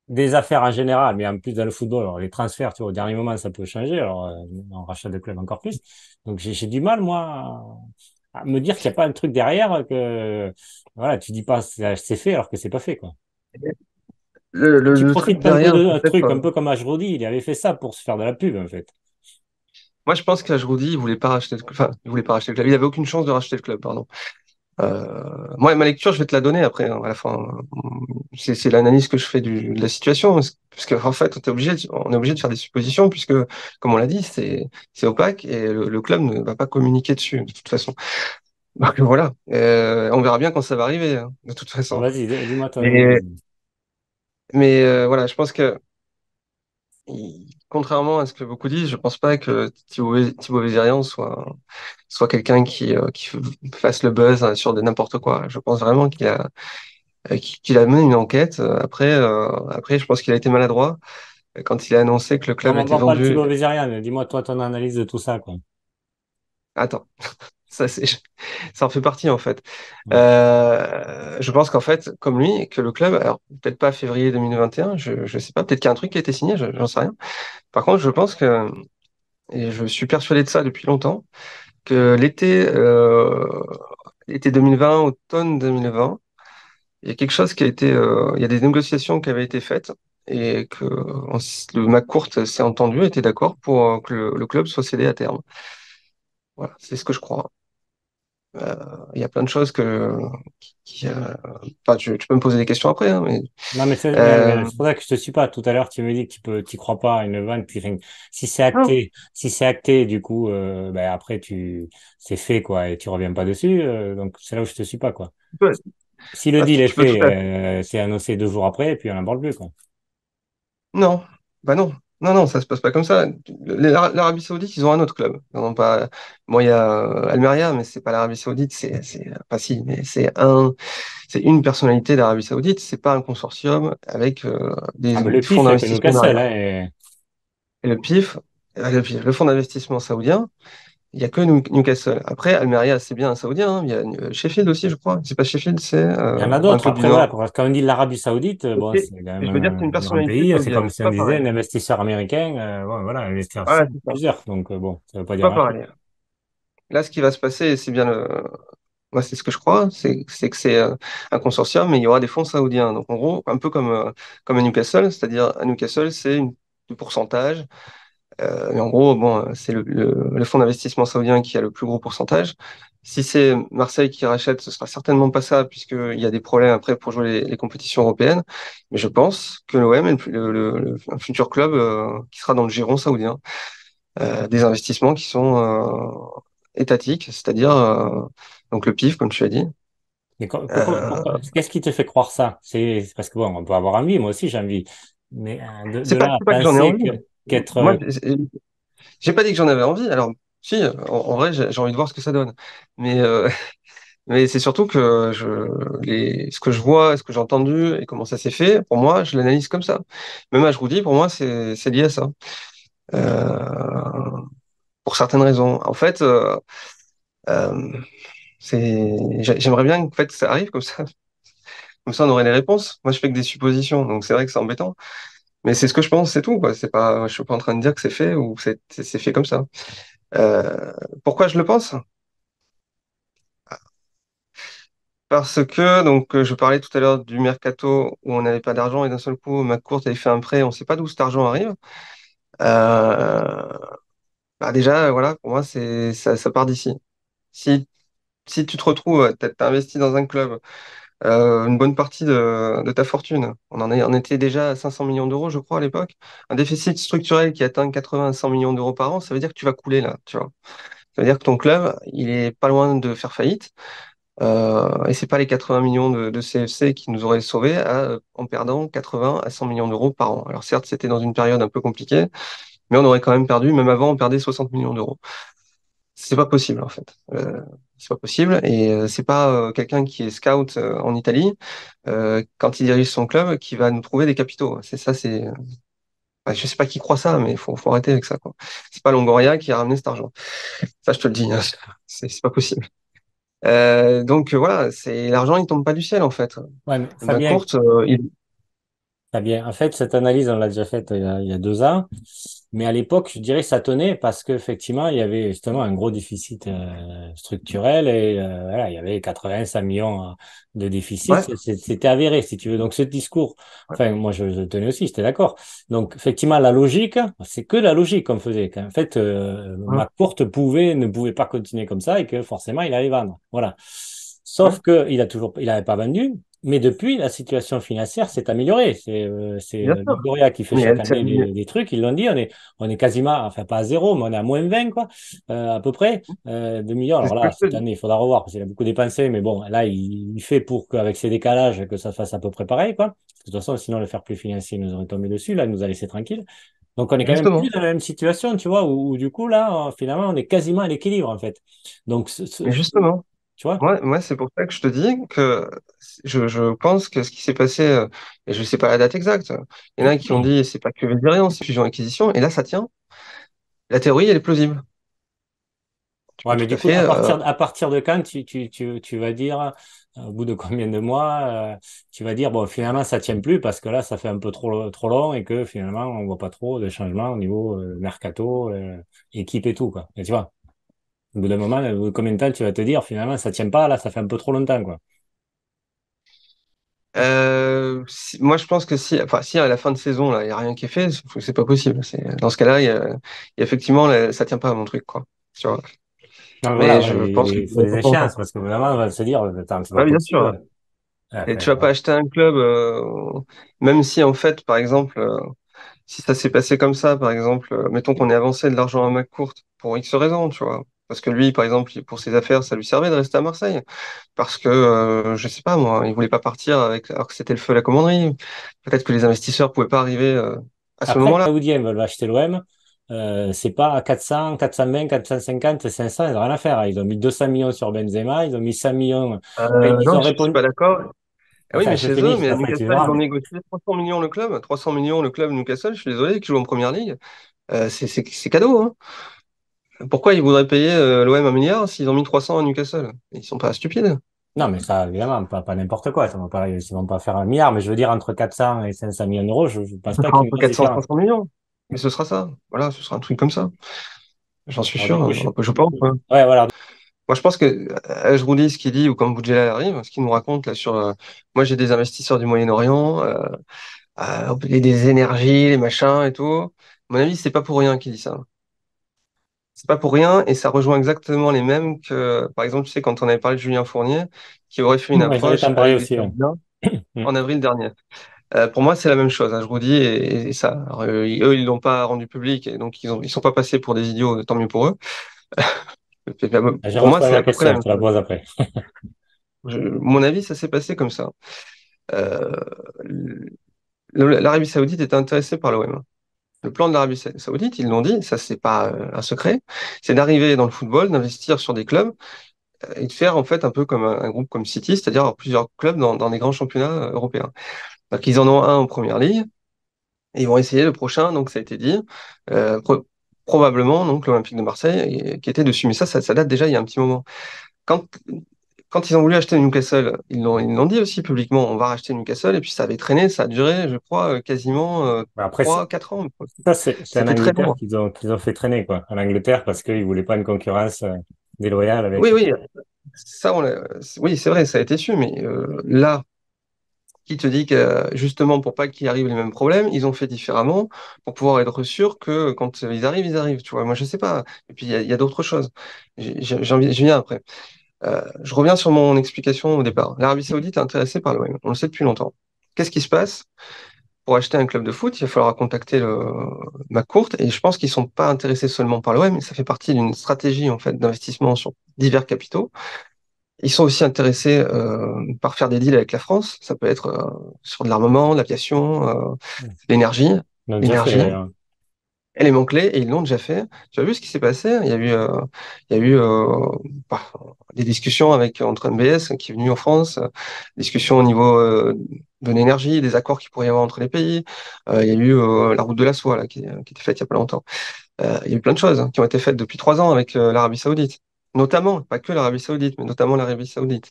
[SPEAKER 2] des affaires en général, mais en plus dans le football, alors les transferts, tu vois, au dernier moment, ça peut changer, alors on rachat de club encore plus. Donc j'ai du mal, moi, à me dire qu'il n'y a pas un truc derrière que, voilà, tu dis pas c'est fait alors que c'est pas fait, quoi.
[SPEAKER 1] Le,
[SPEAKER 2] Et
[SPEAKER 1] le,
[SPEAKER 2] tu
[SPEAKER 1] le truc
[SPEAKER 2] profites un peu
[SPEAKER 1] derrière,
[SPEAKER 2] d'un
[SPEAKER 1] peut-être.
[SPEAKER 2] truc, un peu comme Ajrodi, il avait fait ça pour se faire de la pub, en fait.
[SPEAKER 1] Moi, je pense qu'Ajroudi, il voulait pas racheter enfin, il voulait pas racheter le club. Il avait aucune chance de racheter le club, pardon. Moi, ma lecture, je vais te la donner après, hein, à la fin. C'est l'analyse que je fais de la situation. Parce qu'en fait, on est obligé de faire des suppositions, puisque, comme on l'a dit, c'est opaque et le club ne va pas communiquer dessus, de toute façon. Donc voilà. On verra bien quand ça va arriver, hein, de toute façon.
[SPEAKER 2] Vas-y, dis-moi ton
[SPEAKER 1] Mais,
[SPEAKER 2] analyse.
[SPEAKER 1] voilà, je pense que, contrairement à ce que beaucoup disent, je pense pas que Thibaut Vizirian soit quelqu'un qui fasse le buzz hein, sur de n'importe quoi. Je pense vraiment qu'il a mené une enquête. Après, je pense qu'il a été maladroit quand il a annoncé que le
[SPEAKER 2] Non,
[SPEAKER 1] club
[SPEAKER 2] mais on
[SPEAKER 1] était
[SPEAKER 2] parle pas de
[SPEAKER 1] vendu.
[SPEAKER 2] Thibaut Vézérian. Dis-moi, toi, ton analyse de tout ça, quoi.
[SPEAKER 1] Attends, ça c'est, ça en fait partie en fait.
[SPEAKER 2] Ouais.
[SPEAKER 1] Je pense qu'en fait, comme lui, que le club, alors peut-être pas février 2021, je sais pas, peut-être qu'il y a un truc qui a été signé, j'en sais rien. Par contre, je pense que, et je suis persuadé de ça depuis longtemps, que l'été 2020, automne 2020, il y a quelque chose qui a été, il y a des négociations qui avaient été faites et que le McCourt s'est entendu, était d'accord pour que le club soit cédé à terme. Voilà, c'est ce que je crois. Il y a plein de choses enfin, tu peux me poser des questions après, hein, mais
[SPEAKER 2] Non, mais
[SPEAKER 1] euh,
[SPEAKER 2] c'est pour ça que je te suis pas. Tout à l'heure, tu me dis que t'y crois pas à une vente.
[SPEAKER 1] non,
[SPEAKER 2] Si c'est acté, du coup, ben après, c'est fait, quoi, et tu reviens pas dessus. Donc, c'est là où je te suis pas, quoi.
[SPEAKER 1] tu peux,
[SPEAKER 2] Si le deal est
[SPEAKER 1] tu peux tout
[SPEAKER 2] fait,
[SPEAKER 1] à fait.
[SPEAKER 2] c'est annoncé 2 jours après, et puis on n'en parle plus, quoi.
[SPEAKER 1] Non, bah non, non, non, ça se passe pas comme ça. L'Arabie Saoudite, ils ont un autre club. Ils en ont pas. Bon, il y a Almeria, mais c'est pas l'Arabie Saoudite, pas si, mais c'est une personnalité d'Arabie Saoudite. C'est pas un consortium avec
[SPEAKER 2] Ah, mais
[SPEAKER 1] des
[SPEAKER 2] le
[SPEAKER 1] fonds
[SPEAKER 2] pif, il y a que
[SPEAKER 1] d'investissement
[SPEAKER 2] Newcastle,
[SPEAKER 1] derrière.
[SPEAKER 2] hein,
[SPEAKER 1] Et le fonds d'investissement saoudien, il y a que Newcastle. Après, Almeria, c'est bien un Saoudien. Hein. Il y a Sheffield aussi, je crois. C'est pas Sheffield, c'est
[SPEAKER 2] il y en a
[SPEAKER 1] un
[SPEAKER 2] d'autres.
[SPEAKER 1] truc du
[SPEAKER 2] Après, voilà,
[SPEAKER 1] Nord.
[SPEAKER 2] quand on dit l'Arabie Saoudite,
[SPEAKER 1] Ok.
[SPEAKER 2] bon, c'est quand
[SPEAKER 1] Et
[SPEAKER 2] même
[SPEAKER 1] je veux dire que c'est une
[SPEAKER 2] un grand
[SPEAKER 1] personnalité
[SPEAKER 2] pays. C'est comme
[SPEAKER 1] saoudienne.
[SPEAKER 2] si
[SPEAKER 1] C'est
[SPEAKER 2] on
[SPEAKER 1] pas
[SPEAKER 2] disait
[SPEAKER 1] pareil.
[SPEAKER 2] un investisseur américain, bon, voilà, investir
[SPEAKER 1] Ouais, c'est ça.
[SPEAKER 2] plusieurs. Donc, bon, ça veut pas
[SPEAKER 1] C'est
[SPEAKER 2] dire
[SPEAKER 1] pas
[SPEAKER 2] grand-chose.
[SPEAKER 1] pareil. Là, ce qui va se passer, et c'est bien moi, c'est ce que je crois, c'est que c'est un consortium, mais il y aura des fonds saoudiens. Donc, en gros, un peu comme à Newcastle, c'est-à-dire à Newcastle, c'est du pourcentage. Mais en gros, bon, c'est le fonds d'investissement saoudien qui a le plus gros pourcentage. Si c'est Marseille qui rachète, ce sera certainement pas ça, puisqu'il y a des problèmes après pour jouer les compétitions européennes. Mais je pense que l'OM est un futur club qui sera dans le giron saoudien. Des investissements qui sont étatiques, c'est-à-dire donc le PIF, comme tu as dit.
[SPEAKER 2] Mais
[SPEAKER 1] Euh,
[SPEAKER 2] qu'est-ce qui te fait croire ça? C'est parce que bon, on peut avoir envie, moi aussi j'ai envie. Mais de là à
[SPEAKER 1] c'est pas que j'en ai
[SPEAKER 2] penser
[SPEAKER 1] envie.
[SPEAKER 2] qu'être
[SPEAKER 1] Moi, j'ai pas dit que j'en avais envie. Alors, si, en vrai, j'ai envie de voir ce que ça donne. Mais, mais c'est surtout que ce que je vois, ce que j'ai entendu et comment ça s'est fait, pour moi, je l'analyse comme ça. Même à Jroudi, pour moi, c'est lié à ça. Euh, pour certaines raisons. En fait, euh, j'aimerais bien que en fait, ça arrive comme ça. Comme ça, on aurait les réponses. Moi, je fais que des suppositions, donc c'est vrai que c'est embêtant. Mais c'est ce que je pense, c'est tout, quoi. C'est pas, je suis pas en train de dire que c'est fait ou que c'est fait comme ça. Pourquoi je le pense? Parce que, donc, je parlais tout à l'heure du mercato où on n'avait pas d'argent et d'un seul coup, McCourt avait fait un prêt, on ne sait pas d'où cet argent arrive. Euh, Bah déjà, voilà, pour moi, ça part d'ici. Si, si tu te retrouves, t'as investi dans un club, une bonne partie de ta fortune, on était déjà à 500 millions d'euros, je crois, à l'époque. Un déficit structurel qui atteint 80 à 100 millions d'euros par an, ça veut dire que tu vas couler là, tu vois. Ça veut dire que ton club, il est pas loin de faire faillite. Et c'est pas les 80 millions de CFC qui nous auraient sauvés en perdant 80 à 100 millions d'euros par an. Alors certes, c'était dans une période un peu compliquée, mais on aurait quand même perdu, même avant, on perdait 60 millions d'euros. C'est pas possible en fait. C'est pas possible et c'est pas quelqu'un qui est scout en Italie quand il dirige son club qui va nous trouver des capitaux. C'est ça, ouais, je sais pas qui croit ça, mais faut arrêter avec ça quoi. C'est pas Longoria qui a ramené cet argent. Ça, je te le dis, hein. C'est pas possible. Donc voilà, c'est l'argent, il tombe pas du ciel en fait.
[SPEAKER 2] ouais, mais
[SPEAKER 1] Ma
[SPEAKER 2] Fabien,
[SPEAKER 1] courte,
[SPEAKER 2] Fabien, en fait, cette analyse, on l'a déjà faite il y a 2 ans. Mais à l'époque, je dirais que ça tenait parce qu'effectivement, il y avait justement un gros déficit structurel et voilà, il y avait 85 millions de déficit.
[SPEAKER 1] ouais,
[SPEAKER 2] C'était avéré, si tu veux. Donc, ce discours, enfin, moi, je tenais aussi, j'étais d'accord. Donc, effectivement, la logique, c'est que la logique qu'on faisait. Qu'en fait,
[SPEAKER 1] ouais,
[SPEAKER 2] McCourt ne pouvait pas continuer comme ça et que forcément, il allait vendre. Voilà. Sauf
[SPEAKER 1] Ouais,
[SPEAKER 2] que il n'avait pas vendu. Mais depuis, la situation financière s'est améliorée. C'est
[SPEAKER 1] bien sûr.
[SPEAKER 2] Longoria qui fait
[SPEAKER 1] Mais
[SPEAKER 2] chaque
[SPEAKER 1] elle
[SPEAKER 2] année
[SPEAKER 1] s'aligne
[SPEAKER 2] des trucs. Ils l'ont dit, on est quasiment, enfin pas à zéro, mais on est à moins 20 quoi, à peu près, de millions.
[SPEAKER 1] c'est
[SPEAKER 2] Alors
[SPEAKER 1] ce que
[SPEAKER 2] là,
[SPEAKER 1] je te
[SPEAKER 2] cette
[SPEAKER 1] dis.
[SPEAKER 2] année, il faudra revoir parce qu'il a beaucoup dépensé. Mais bon, là, il fait pour qu'avec ces décalages, que ça fasse à peu près pareil, quoi. De toute façon, sinon, le fair play financier nous aurait tombé dessus. Là, il nous a laissé tranquille. Donc, on est quand même plus
[SPEAKER 1] Justement.
[SPEAKER 2] dans la même situation, tu vois, où du coup, là, finalement, on est quasiment à l'équilibre, en fait. Donc,
[SPEAKER 1] Mais justement.
[SPEAKER 2] tu vois.
[SPEAKER 1] Moi, c'est pour ça que je te dis que je pense que ce qui s'est passé, et je sais pas la date exacte, il y en a qui ont dit c'est pas que Védérian, c'est fusion-acquisition, et là ça tient. La théorie, elle est plausible. Tu
[SPEAKER 2] Ouais,
[SPEAKER 1] peux
[SPEAKER 2] mais
[SPEAKER 1] tout
[SPEAKER 2] du
[SPEAKER 1] à
[SPEAKER 2] coup,
[SPEAKER 1] fait.
[SPEAKER 2] à partir de quand tu vas dire, au bout de combien de mois, tu vas dire, bon, finalement, ça tient plus parce que là, ça fait un peu trop long et que finalement, on voit pas trop de changements au niveau mercato, équipe et tout, quoi. Et tu vois, au bout d'un moment, au bout de combien de temps tu vas te dire, finalement, ça tient pas, là, ça fait un peu trop longtemps, quoi.
[SPEAKER 1] Moi, je pense que si, enfin, si à la fin de saison, là, il n'y a rien qui est fait, c'est pas possible. Dans ce cas-là, effectivement, ça tient pas à mon truc, quoi. Tu vois.
[SPEAKER 2] Non,
[SPEAKER 1] Mais
[SPEAKER 2] voilà, ouais,
[SPEAKER 1] je pense que
[SPEAKER 2] il faut des échéances parce que vraiment, on va se dire, attends, c'est pas
[SPEAKER 1] ouais, bien sûr.
[SPEAKER 2] possible.
[SPEAKER 1] Et
[SPEAKER 2] Enfin,
[SPEAKER 1] tu vas pas acheter un club, même si en fait, par exemple, si ça s'est passé comme ça, par exemple, mettons qu'on ait avancé de l'argent à McCourt pour X raisons, tu vois. Parce que lui, par exemple, pour ses affaires, ça lui servait de rester à Marseille. Parce que, je sais pas moi, il voulait pas partir alors que c'était le feu à la commanderie. Peut-être que les investisseurs pouvaient pas arriver à ce
[SPEAKER 2] après, les
[SPEAKER 1] moment-là.
[SPEAKER 2] Saoudiens veulent acheter l'OM. C'est pas à 400, 420, 450, 500, ils n'ont rien à faire. Ils ont mis 200 millions sur Benzema, ils ont mis 100 millions. Ils
[SPEAKER 1] Non,
[SPEAKER 2] ont
[SPEAKER 1] je suis
[SPEAKER 2] répondu.
[SPEAKER 1] pas d'accord. Ah oui,
[SPEAKER 2] Enfin,
[SPEAKER 1] mais
[SPEAKER 2] je
[SPEAKER 1] chez
[SPEAKER 2] finis
[SPEAKER 1] eux,
[SPEAKER 2] juste
[SPEAKER 1] mais à
[SPEAKER 2] après, tu
[SPEAKER 1] Newcastle, ils
[SPEAKER 2] verras.
[SPEAKER 1] ont
[SPEAKER 2] Mais...
[SPEAKER 1] négocié 300 millions le club. 300 millions le club Newcastle, je suis désolé, qui joue en première ligue. C'est cadeau, hein. Pourquoi ils voudraient payer l'OM 1 milliard s'ils ont mis 300 à Newcastle? Ils sont pas stupides.
[SPEAKER 2] Non, mais ça, évidemment, pas n'importe quoi. Ils vont pas faire 1 milliard, mais je veux dire, entre 400 et 500 millions d'euros, je ne pense
[SPEAKER 1] Ça
[SPEAKER 2] pas
[SPEAKER 1] fera
[SPEAKER 2] qu'il y ait une
[SPEAKER 1] entre
[SPEAKER 2] grosse
[SPEAKER 1] 400 et
[SPEAKER 2] différence.
[SPEAKER 1] 500 millions. Mais ce sera ça. Voilà, ce sera un truc comme ça. J'en suis
[SPEAKER 2] Alors, du
[SPEAKER 1] sûr.
[SPEAKER 2] coup,
[SPEAKER 1] Je pense, hein.
[SPEAKER 2] ouais, voilà.
[SPEAKER 1] Moi, je pense que Ajroudi, ce qu'il dit, ou quand Boudjelal arrive, ce qu'il nous raconte là sur. Moi, j'ai des investisseurs du Moyen-Orient, et des énergies, les machins et tout. À mon avis, c'est pas pour rien qu'il dit ça. C'est pas pour rien, et ça rejoint exactement les mêmes que, par exemple, tu sais, quand on avait parlé de Julien Fournier, qui aurait fait une
[SPEAKER 2] Ouais, j'allais
[SPEAKER 1] approche
[SPEAKER 2] t'en parler
[SPEAKER 1] avec des
[SPEAKER 2] aussi. Ouais.
[SPEAKER 1] Saoudiens
[SPEAKER 2] Mm.
[SPEAKER 1] en avril dernier. Pour moi, c'est la même chose, hein, je vous dis, et ça. Alors, eux, ils l'ont pas rendu public, et donc ils sont pas passés pour des idiots, tant mieux pour eux.
[SPEAKER 2] J'ai
[SPEAKER 1] Pour moi,
[SPEAKER 2] retrouvé
[SPEAKER 1] c'est
[SPEAKER 2] ma
[SPEAKER 1] à peu près la
[SPEAKER 2] question, je
[SPEAKER 1] même
[SPEAKER 2] te la
[SPEAKER 1] chose.
[SPEAKER 2] pose après.
[SPEAKER 1] Mon avis, ça s'est passé comme ça. Euh, L'Arabie Saoudite était intéressée par l'OM. Le plan de l'Arabie Saoudite, ils l'ont dit, ça c'est pas un secret, c'est d'arriver dans le football, d'investir sur des clubs et de faire en fait un peu comme un groupe comme City, c'est-à-dire avoir plusieurs clubs dans des grands championnats européens. Donc ils en ont un en première ligue. Et ils vont essayer le prochain, donc ça a été dit, probablement donc l'Olympique de Marseille qui était dessus. Mais ça date déjà il y a un petit moment. Quand, quand ils ont voulu acheter Newcastle, ils l'ont dit aussi publiquement, on va racheter Newcastle, et puis ça avait traîné, ça a duré, je crois, quasiment
[SPEAKER 2] Après,
[SPEAKER 1] 3, 4 ans.
[SPEAKER 2] ça, c'est en
[SPEAKER 1] C'était très
[SPEAKER 2] Angleterre
[SPEAKER 1] long.
[SPEAKER 2] qu'ils ont fait traîner, quoi. En Angleterre, parce qu'ils voulaient pas une concurrence déloyale
[SPEAKER 1] Oui,
[SPEAKER 2] avec.
[SPEAKER 1] oui, ça, oui, c'est vrai, ça a été su, mais là, qui te dit que justement pour pas qu'il arrive les mêmes problèmes, ils ont fait différemment pour pouvoir être sûr que quand ils arrivent, tu vois. Moi, je sais pas. Et puis il y a d'autres choses. Je viens après. Je reviens sur mon explication au départ. L'Arabie Saoudite est intéressée par l'OM. On le sait depuis longtemps. Qu'est-ce qui se passe? Pour acheter un club de foot, il va falloir contacter le McCourt et je pense qu'ils sont pas intéressés seulement par l'OM, mais ça fait partie d'une stratégie en fait d'investissement sur divers capitaux. Ils sont aussi intéressés par faire des deals avec la France. Ça peut être sur de l'armement, l'aviation, l'énergie.
[SPEAKER 2] Ils l'ont déjà fait,
[SPEAKER 1] L'énergie,
[SPEAKER 2] d'ailleurs.
[SPEAKER 1] élément clé, et ils l'ont déjà fait. Tu as vu ce qui s'est passé? Il y a eu bah, des discussions entre MBS qui est venu en France, discussions au niveau de l'énergie, des accords qu'il pourrait y avoir entre les pays. Il y a eu la route de la soie là, qui était faite il y a pas longtemps. Il y a eu plein de choses qui ont été faites depuis 3 ans avec l'Arabie Saoudite. Notamment, pas que l'Arabie Saoudite, mais notamment l'Arabie Saoudite.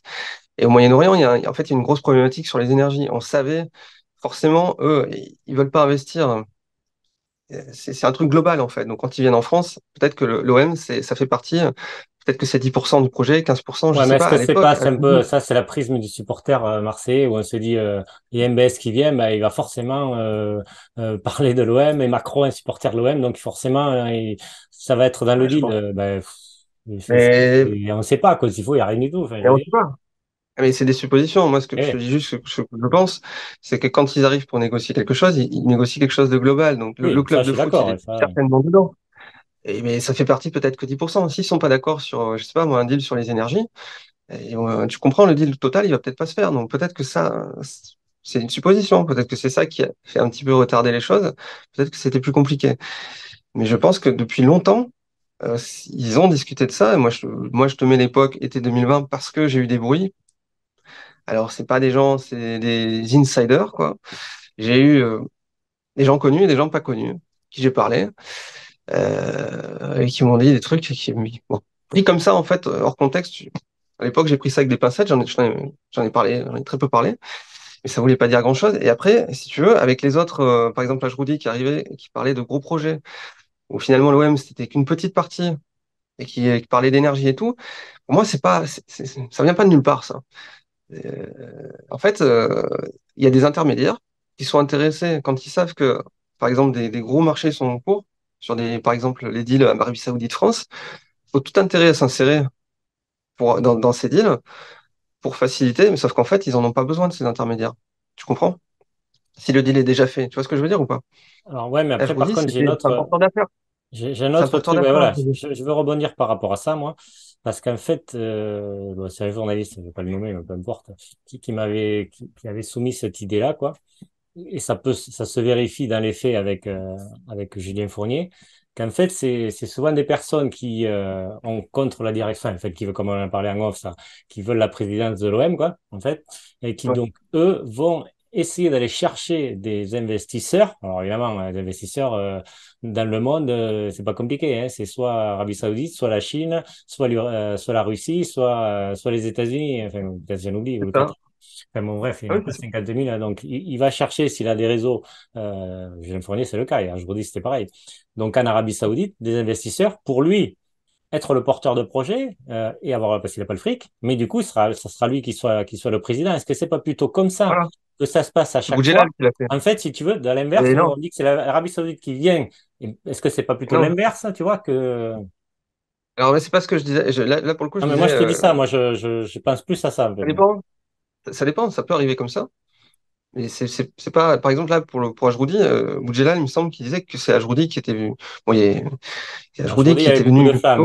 [SPEAKER 1] Et au Moyen-Orient, en fait, il y a une grosse problématique sur les énergies. On savait, forcément, eux, ils veulent pas investir. C'est un truc global, en fait. Donc, quand ils viennent en France, peut-être que l'OM, ça fait partie, peut-être que c'est 10% du projet, 15%, je
[SPEAKER 2] Ouais, mais
[SPEAKER 1] sais
[SPEAKER 2] est-ce
[SPEAKER 1] pas,
[SPEAKER 2] que
[SPEAKER 1] à
[SPEAKER 2] c'est pas,
[SPEAKER 1] l'époque.
[SPEAKER 2] c'est un peu, ça, c'est la prisme du supporter marseillais où on se dit, il y a MBS qui vient, bah, il va forcément parler de l'OM et Macron est supporter de l'OM, donc forcément, ça va être dans le
[SPEAKER 1] Ouais, je
[SPEAKER 2] deal.
[SPEAKER 1] pense.
[SPEAKER 2] Bah,
[SPEAKER 1] Mais,
[SPEAKER 2] on ne sait pas, quoi, s'il faut, il n'y a rien du tout. Enfin, je
[SPEAKER 1] mais
[SPEAKER 2] veux
[SPEAKER 1] on
[SPEAKER 2] dire.
[SPEAKER 1] sait pas. Ah, mais c'est des suppositions. Moi, ce que je te
[SPEAKER 2] Eh,
[SPEAKER 1] dis juste, ce que je pense, c'est que quand ils arrivent pour négocier quelque chose, ils négocient quelque chose de global. Donc, le
[SPEAKER 2] oui, ça,
[SPEAKER 1] club
[SPEAKER 2] je
[SPEAKER 1] de
[SPEAKER 2] suis
[SPEAKER 1] foot,
[SPEAKER 2] d'accord.
[SPEAKER 1] il
[SPEAKER 2] Ouais,
[SPEAKER 1] est
[SPEAKER 2] ça,
[SPEAKER 1] certainement dedans. Mais ça fait partie peut-être que 10%. S'ils sont pas d'accord sur, je sais pas, moi, un deal sur les énergies, et, tu comprends, le deal total, il va peut-être pas se faire. Donc, peut-être que ça, c'est une supposition. Peut-être que c'est ça qui a fait un petit peu retarder les choses. Peut-être que c'était plus compliqué. Mais je pense que depuis longtemps, ils ont discuté de ça. Et moi, je te mets l'époque été 2020 parce que j'ai eu des bruits. Alors, c'est pas des gens, c'est des insiders, quoi. J'ai eu des gens connus et des gens pas connus, qui j'ai parlé, et qui m'ont dit des trucs bon, pris comme ça, en fait, hors contexte. À l'époque, j'ai pris ça avec des pincettes, j'en ai parlé, j'en ai très peu parlé, mais ça voulait pas dire grand-chose. Et après, si tu veux, avec les autres, par exemple, Ajroudi qui arrivait, et qui parlait de gros projets, où finalement l'OM, c'était qu'une petite partie, et qui parlait d'énergie et tout, pour moi, c'est pas, ça vient pas de nulle part, ça. En fait, il y a des intermédiaires qui sont intéressés quand ils savent que, par exemple, des gros marchés sont en cours, sur par exemple, les deals Arabie Saoudite-France. Il faut tout intérêt à s'insérer dans ces deals pour faciliter, mais sauf qu'en fait, ils en ont pas besoin de ces intermédiaires. Tu comprends? Si le deal est déjà fait. Tu vois ce que je veux dire ou pas?
[SPEAKER 2] alors, ouais, mais
[SPEAKER 1] Là, je
[SPEAKER 2] après,
[SPEAKER 1] vous
[SPEAKER 2] par
[SPEAKER 1] dis,
[SPEAKER 2] contre,
[SPEAKER 1] c'est un porteur d'affaires.
[SPEAKER 2] j'ai un
[SPEAKER 1] C'est un
[SPEAKER 2] autre
[SPEAKER 1] porteur
[SPEAKER 2] truc. Ouais,
[SPEAKER 1] d'affaires.
[SPEAKER 2] voilà, je veux rebondir par rapport à ça, moi, parce qu'en fait, bon, c'est un journaliste, je ne vais pas le nommer, mais peu importe, qui avait soumis cette idée-là, quoi. Et ça se vérifie dans les faits avec Julien Fournier, qu'en fait, c'est souvent des personnes qui ont contre la direction, en fait, qui veulent, comme on en a parlé en off, ça, qui veulent la présidence de l'OM, quoi, en fait, et qui
[SPEAKER 1] Ouais,
[SPEAKER 2] donc, eux, vont essayer d'aller chercher des investisseurs. Alors, évidemment, les investisseurs dans le monde, c'est pas compliqué, hein, c'est soit Arabie Saoudite, soit la Chine, soit la Russie, soit les États-Unis, enfin, peut-être j'en oublie, ou
[SPEAKER 1] c'est
[SPEAKER 2] le
[SPEAKER 1] ça.
[SPEAKER 2] Qatar. Enfin, bon, bref, il n'y
[SPEAKER 1] Ah
[SPEAKER 2] en
[SPEAKER 1] oui,
[SPEAKER 2] a pas
[SPEAKER 1] c'est ça.
[SPEAKER 2] 50 000. Hein, donc, il va chercher s'il a des réseaux. Julien Fournier, c'est le cas. Et je vous dis, c'était pareil. Donc, en Arabie Saoudite, des investisseurs, pour lui, être le porteur de projet et avoir, parce qu'il n'a pas le fric, mais du coup, ça sera lui qui soit le président. Est-ce que c'est pas plutôt comme ça
[SPEAKER 1] Voilà.
[SPEAKER 2] que ça se passe à
[SPEAKER 1] C'est
[SPEAKER 2] chaque fois?
[SPEAKER 1] Boudjelal qui l'a fait.
[SPEAKER 2] En fait, si tu veux, de l'inverse,
[SPEAKER 1] Et
[SPEAKER 2] nous,
[SPEAKER 1] non,
[SPEAKER 2] on dit que c'est l'Arabie Saoudite qui vient. Est-ce que c'est pas plutôt
[SPEAKER 1] non.
[SPEAKER 2] l'inverse, tu vois, que...
[SPEAKER 1] Alors, mais c'est pas ce que je disais. Là, pour le coup, je
[SPEAKER 2] Non, mais moi,
[SPEAKER 1] disais,
[SPEAKER 2] je te dis ça. Moi, je pense plus à ça, en fait.
[SPEAKER 1] ça dépend. Ça dépend. Ça peut arriver comme ça. Mais c'est pas, par exemple, là, pour Ajroudi, Boudjelal, il me semble qu'il disait que c'est Ajroudi qui était venu. Bon, il y a
[SPEAKER 2] Alors, je vous
[SPEAKER 1] Ajroudi
[SPEAKER 2] dis, il y
[SPEAKER 1] qui
[SPEAKER 2] avait
[SPEAKER 1] était
[SPEAKER 2] beaucoup
[SPEAKER 1] venu
[SPEAKER 2] de
[SPEAKER 1] plus
[SPEAKER 2] ça,
[SPEAKER 1] tôt.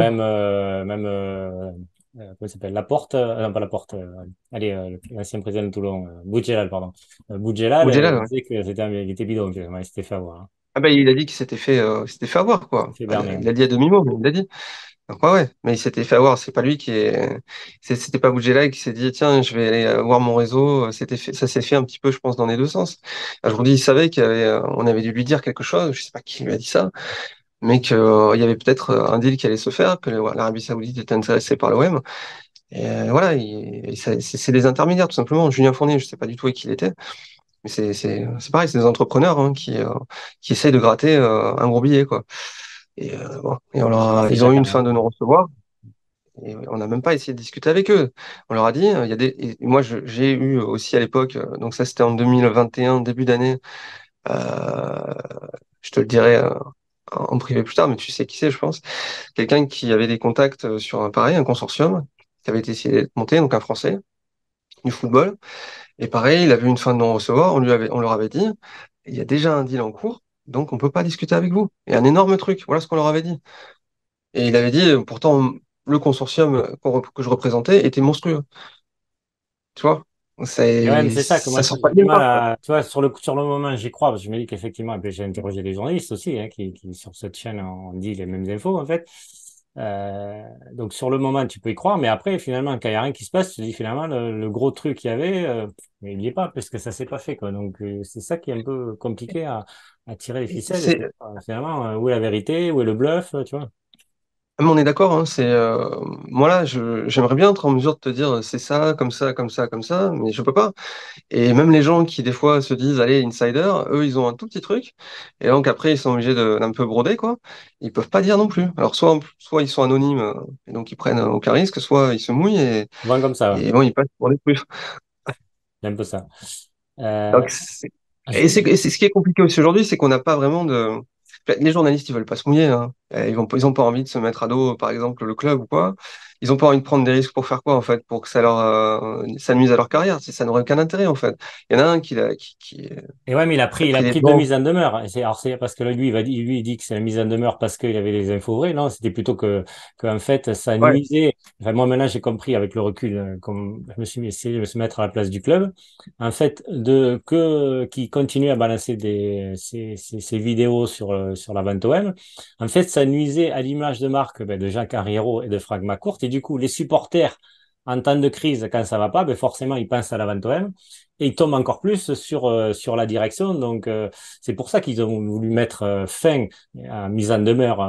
[SPEAKER 2] comment il s'appelle, Laporte, non pas Laporte, allez, l'ancien président de Toulon, Boudjelal, pardon. Boudjelal,
[SPEAKER 1] Boudjelal,
[SPEAKER 2] il
[SPEAKER 1] ouais.
[SPEAKER 2] disait que il était bidon, il s'était fait avoir, hein.
[SPEAKER 1] Ah ben, il a dit qu'il il s'était fait avoir,
[SPEAKER 2] Il s'était
[SPEAKER 1] quoi.
[SPEAKER 2] fait berner,
[SPEAKER 1] Il
[SPEAKER 2] hein.
[SPEAKER 1] a dit à demi-mot, mais il l'a dit. Donc, ouais, ouais. Mais il s'était fait avoir. C'est pas lui c'était pas Boudjelal qui s'est dit, tiens, je vais aller voir mon réseau. Ça s'est fait un petit peu, je pense, dans les deux sens. Ajroudi, il savait on avait dû lui dire quelque chose. Je sais pas qui lui a dit ça. Mais qu'il y avait peut-être un deal qui allait se faire, que l'Arabie Saoudite était intéressée par l'OM. Et voilà, c'est des intermédiaires, tout simplement. Julien Fournier, je sais pas du tout avec qui il était, mais c'est pareil, c'est des entrepreneurs qui essayent de gratter un gros billet, quoi. Et, bon,
[SPEAKER 2] On fait
[SPEAKER 1] ils ont eu une
[SPEAKER 2] chacun,
[SPEAKER 1] fin
[SPEAKER 2] hein.
[SPEAKER 1] de non-recevoir, et on n'a même pas essayé de discuter avec eux. On leur a dit, et moi j'ai eu aussi à l'époque, donc ça c'était en 2021, début d'année, euh, je te le dirai en privé plus tard, mais tu sais qui c'est, je pense, quelqu'un qui avait des contacts sur un consortium, qui avait été essayé de monter, donc un Français, du football. Et pareil, il avait une fin de non-recevoir, on leur avait dit, il y a déjà un deal en cours, donc on peut pas discuter avec vous. Et un énorme truc, voilà ce qu'on leur avait dit. Et il avait dit, pourtant, le consortium que je représentais était monstrueux. Tu vois?
[SPEAKER 2] Et ouais, mais c'est ça que moi,
[SPEAKER 1] Ça sort pas
[SPEAKER 2] j'ai
[SPEAKER 1] de
[SPEAKER 2] du
[SPEAKER 1] nulle
[SPEAKER 2] mal
[SPEAKER 1] part, quoi.
[SPEAKER 2] à, tu vois, sur le moment, j'y crois, parce que je me dis qu'effectivement, et puis j'ai interrogé des journalistes aussi, hein, qui, sur cette chaîne, on dit les mêmes infos, en fait. Donc, sur le moment, tu peux y croire, mais après, finalement, quand il n'y a rien qui se passe, tu te dis finalement, le gros truc qu'il y avait, mais il n'y est pas, parce que ça s'est pas fait, quoi. Donc, c'est ça qui est un peu compliqué à tirer les ficelles, et
[SPEAKER 1] C'est,
[SPEAKER 2] finalement, où est la vérité, où est le bluff, tu vois.
[SPEAKER 1] mais on est d'accord, hein, moi là, j'aimerais bien être en mesure de te dire c'est ça, comme ça, comme ça, comme ça, mais je peux pas. Et même les gens qui des fois se disent, allez, insider, eux, ils ont un tout petit truc. Et donc après, ils sont obligés d'un peu broder, quoi. Ils peuvent pas dire non plus. Alors soit ils sont anonymes, et donc ils prennent aucun risque, soit ils se mouillent
[SPEAKER 2] Souvent comme ça, ouais.
[SPEAKER 1] et bon, ils passent pour des trucs.
[SPEAKER 2] C'est un peu ça. Euh,
[SPEAKER 1] Donc, et
[SPEAKER 2] je-
[SPEAKER 1] ce qui est compliqué aussi aujourd'hui, c'est qu'on n'a pas vraiment de. Les journalistes, ils veulent pas se mouiller, hein. Ils ont pas envie de se mettre à dos, par exemple, le club ou quoi. Ils ont pas envie de prendre des risques pour faire quoi, en fait, pour que ça nuise à leur carrière. Si ça n'aurait aucun intérêt, en fait. Il y en a un
[SPEAKER 2] Et ouais, mais
[SPEAKER 1] qui a
[SPEAKER 2] il a
[SPEAKER 1] pris des
[SPEAKER 2] pris deux
[SPEAKER 1] devants.
[SPEAKER 2] mises en demeure. Et alors c'est parce que là, lui, il dit que c'est la mise en demeure parce qu'il y avait les infos vraies. Non, c'était plutôt qu'en fait, ça
[SPEAKER 1] Ouais.
[SPEAKER 2] nuisait. Enfin, moi, maintenant, j'ai compris avec le recul, comme je me suis essayé de me mettre à la place du club. En fait, qui continue à balancer ces vidéos sur la vente OM. En fait, ça nuisait à l'image de marque de Jacques Henriero et de Franck McCourt. Et du coup, les supporters, en temps de crise, quand ça va pas, forcément, ils pensent à la vente OM et ils tombent encore plus sur la direction. Donc, c'est pour ça qu'ils ont voulu mettre fin à mise en demeure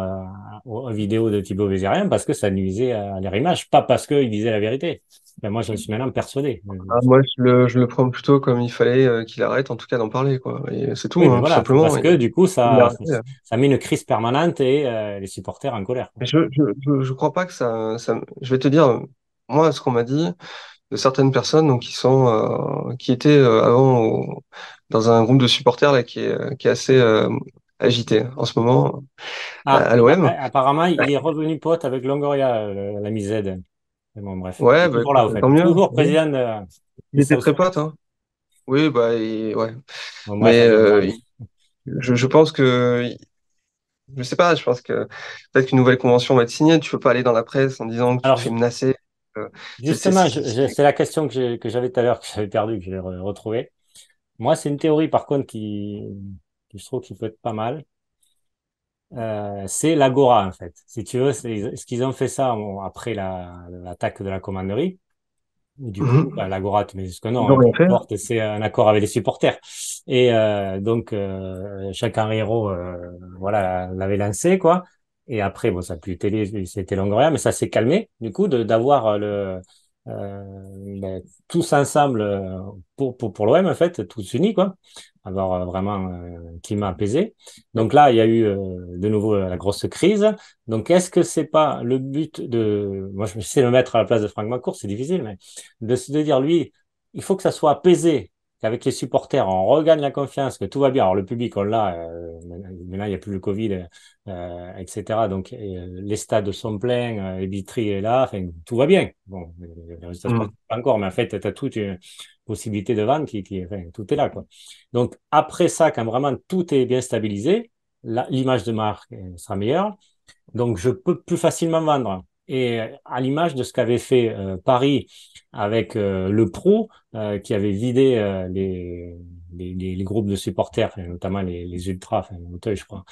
[SPEAKER 2] aux vidéos de Thibaut Vézérien, parce que ça nuisait à leur image, pas parce qu'ils disaient la vérité. Ben, moi, je suis maintenant persuadé.
[SPEAKER 1] Ah, moi, je le prends plutôt comme il fallait qu'il arrête, en tout cas, d'en parler, quoi. Et c'est tout,
[SPEAKER 2] Oui, mais
[SPEAKER 1] hein, tout
[SPEAKER 2] voilà, c'est
[SPEAKER 1] simplement.
[SPEAKER 2] parce que du coup,
[SPEAKER 1] Il a arrêté.
[SPEAKER 2] ça met une crise permanente et les supporters en colère.
[SPEAKER 1] Mais je crois pas que je vais te dire, moi, ce qu'on m'a dit de certaines personnes, donc, qui étaient avant dans un groupe de supporters là, qui est assez agité en ce moment
[SPEAKER 2] Ah,
[SPEAKER 1] à l'OM.
[SPEAKER 2] apparemment, il est revenu pote avec Longoria, l'ami Z. Mais bon, bref, il
[SPEAKER 1] Ouais,
[SPEAKER 2] est
[SPEAKER 1] bah
[SPEAKER 2] toujours là,
[SPEAKER 1] écoute,
[SPEAKER 2] au fait.
[SPEAKER 1] tant mieux.
[SPEAKER 2] Toujours
[SPEAKER 1] Ouais.
[SPEAKER 2] président
[SPEAKER 1] Il
[SPEAKER 2] de
[SPEAKER 1] était
[SPEAKER 2] South
[SPEAKER 1] très pote,
[SPEAKER 2] Wales.
[SPEAKER 1] hein. Oui, bah ouais.
[SPEAKER 2] Bon, bref,
[SPEAKER 1] Mais
[SPEAKER 2] allez, on parle.
[SPEAKER 1] je pense que, je sais pas, je pense que peut-être qu'une nouvelle convention va être signée. Tu peux pas aller dans la presse en disant que tu te
[SPEAKER 2] Alors,
[SPEAKER 1] fais menacer. Euh,
[SPEAKER 2] justement,
[SPEAKER 1] c'est-
[SPEAKER 2] c'est la question que j'avais tout à l'heure, que j'avais perdue, que j'ai retrouvée. Moi, c'est une théorie, par contre, qui je trouve qui peut être pas mal. C'est l'Agora, en fait. Si tu veux, ce qu'ils ont fait ça bon, après l'attaque de la commanderie. Du coup,
[SPEAKER 1] Mhm.
[SPEAKER 2] bah, l'Agora, tu mets ce que
[SPEAKER 1] Ils
[SPEAKER 2] non,
[SPEAKER 1] ont
[SPEAKER 2] hein, peu
[SPEAKER 1] rien fait.
[SPEAKER 2] importe, c'est un accord avec les supporters. Et donc, chacun héros, voilà, l'avait lancé, quoi. Et après, bon, ça a plus été, c'était Longoria, mais ça s'est calmé, du coup, d'avoir ben, tous ensemble pour l'OM, en fait, tous unis, quoi. Avoir vraiment un climat apaisé. Donc là, il y a eu de nouveau la grosse crise. Donc, est-ce que c'est pas le but de... Moi, je sais le mettre à la place de Franck McCourt, c'est difficile, mais de se dire, lui, il faut que ça soit apaisé, qu'avec les supporters, on regagne la confiance, que tout va bien. Alors, le public, on l'a, maintenant, il n'y a plus le Covid, etc. Donc, les stades sont pleins, Vitry est là, enfin, tout va bien. Bon, les résultats
[SPEAKER 1] Mhm.
[SPEAKER 2] sportifs, pas encore, mais en fait, tu as toute une possibilité de vente enfin, tout est là, quoi. Donc, après ça, quand vraiment tout est bien stabilisé, l'image de marque sera meilleure. Donc, je peux plus facilement vendre. Et à l'image de ce qu'avait fait Paris avec le Pro, qui avait vidé les groupes de supporters, enfin, notamment les ultras, enfin, Auteuil, je crois,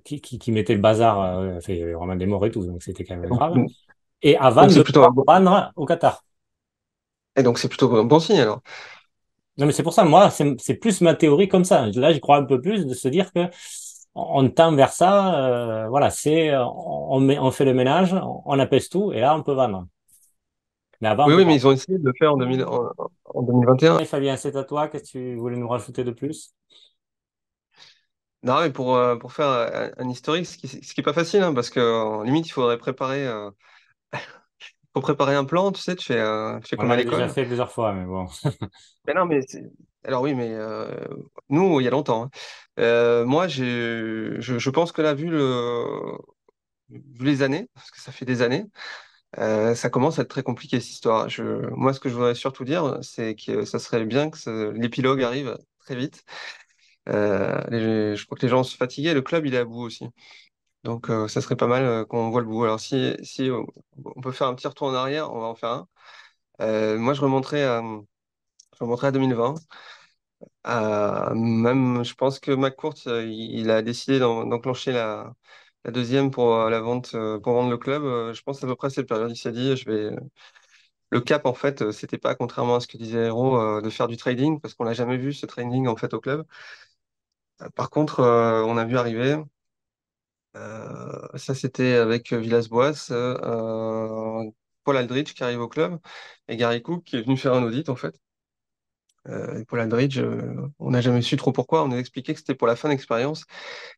[SPEAKER 2] qui mettaient le bazar, enfin, il y avait vraiment des morts et tout, donc c'était quand même
[SPEAKER 1] Donc,
[SPEAKER 2] grave.
[SPEAKER 1] donc,
[SPEAKER 2] Et avant
[SPEAKER 1] donc c'est
[SPEAKER 2] de
[SPEAKER 1] plutôt
[SPEAKER 2] pouvoir vendre au Qatar.
[SPEAKER 1] donc c'est plutôt un bon signe alors.
[SPEAKER 2] Non, mais c'est pour ça, moi, c'est plus ma théorie comme ça. Là, je crois un peu plus de se dire que on tend vers ça. Voilà, on fait le ménage, on apaise tout, et là, on peut vendre. Mais avant, on
[SPEAKER 1] Oui,
[SPEAKER 2] peut
[SPEAKER 1] oui,
[SPEAKER 2] pas.
[SPEAKER 1] mais ils ont essayé de le faire en 2021.
[SPEAKER 2] Et Fabien, c'est à toi. Qu'est-ce que tu voulais nous rajouter de plus?
[SPEAKER 1] Non, mais pour faire un historique, ce qui est pas facile, hein, parce que en limite, il faudrait faut préparer un plan, tu sais, tu fais
[SPEAKER 2] On
[SPEAKER 1] comme à
[SPEAKER 2] l'avait déjà
[SPEAKER 1] l'école.
[SPEAKER 2] fait plusieurs fois, mais bon.
[SPEAKER 1] Mais non, alors oui, mais nous, il y a longtemps, hein. Moi, je pense que là, vu les années, parce que ça fait des années, ça commence à être très compliqué cette histoire. Moi, ce que je voudrais surtout dire, c'est que ça serait bien que l'épilogue arrive très vite. Je crois que les gens sont fatigués, le club, il est à bout aussi. Donc, ça serait pas mal qu'on voit le bout. Alors, si on peut faire un petit retour en arrière, on va en faire un. Moi, je remonterai à 2020. Même, je pense que McCourt, il a décidé d'enclencher la deuxième pour la vente, pour vendre le club. Je pense à peu près à cette période. Il s'est dit, le cap, en fait, c'était pas, contrairement à ce que disait Hero, de faire du trading, parce qu'on l'a jamais vu, ce trading, en fait, au club. Par contre, on a vu arriver. Ça, c'était avec Villas-Boas, Paul Aldridge qui arrive au club et Gary Cook qui est venu faire un audit en fait. Et Paul Aldridge, on n'a jamais su trop pourquoi. On nous a expliqué que c'était pour la fin d'expérience.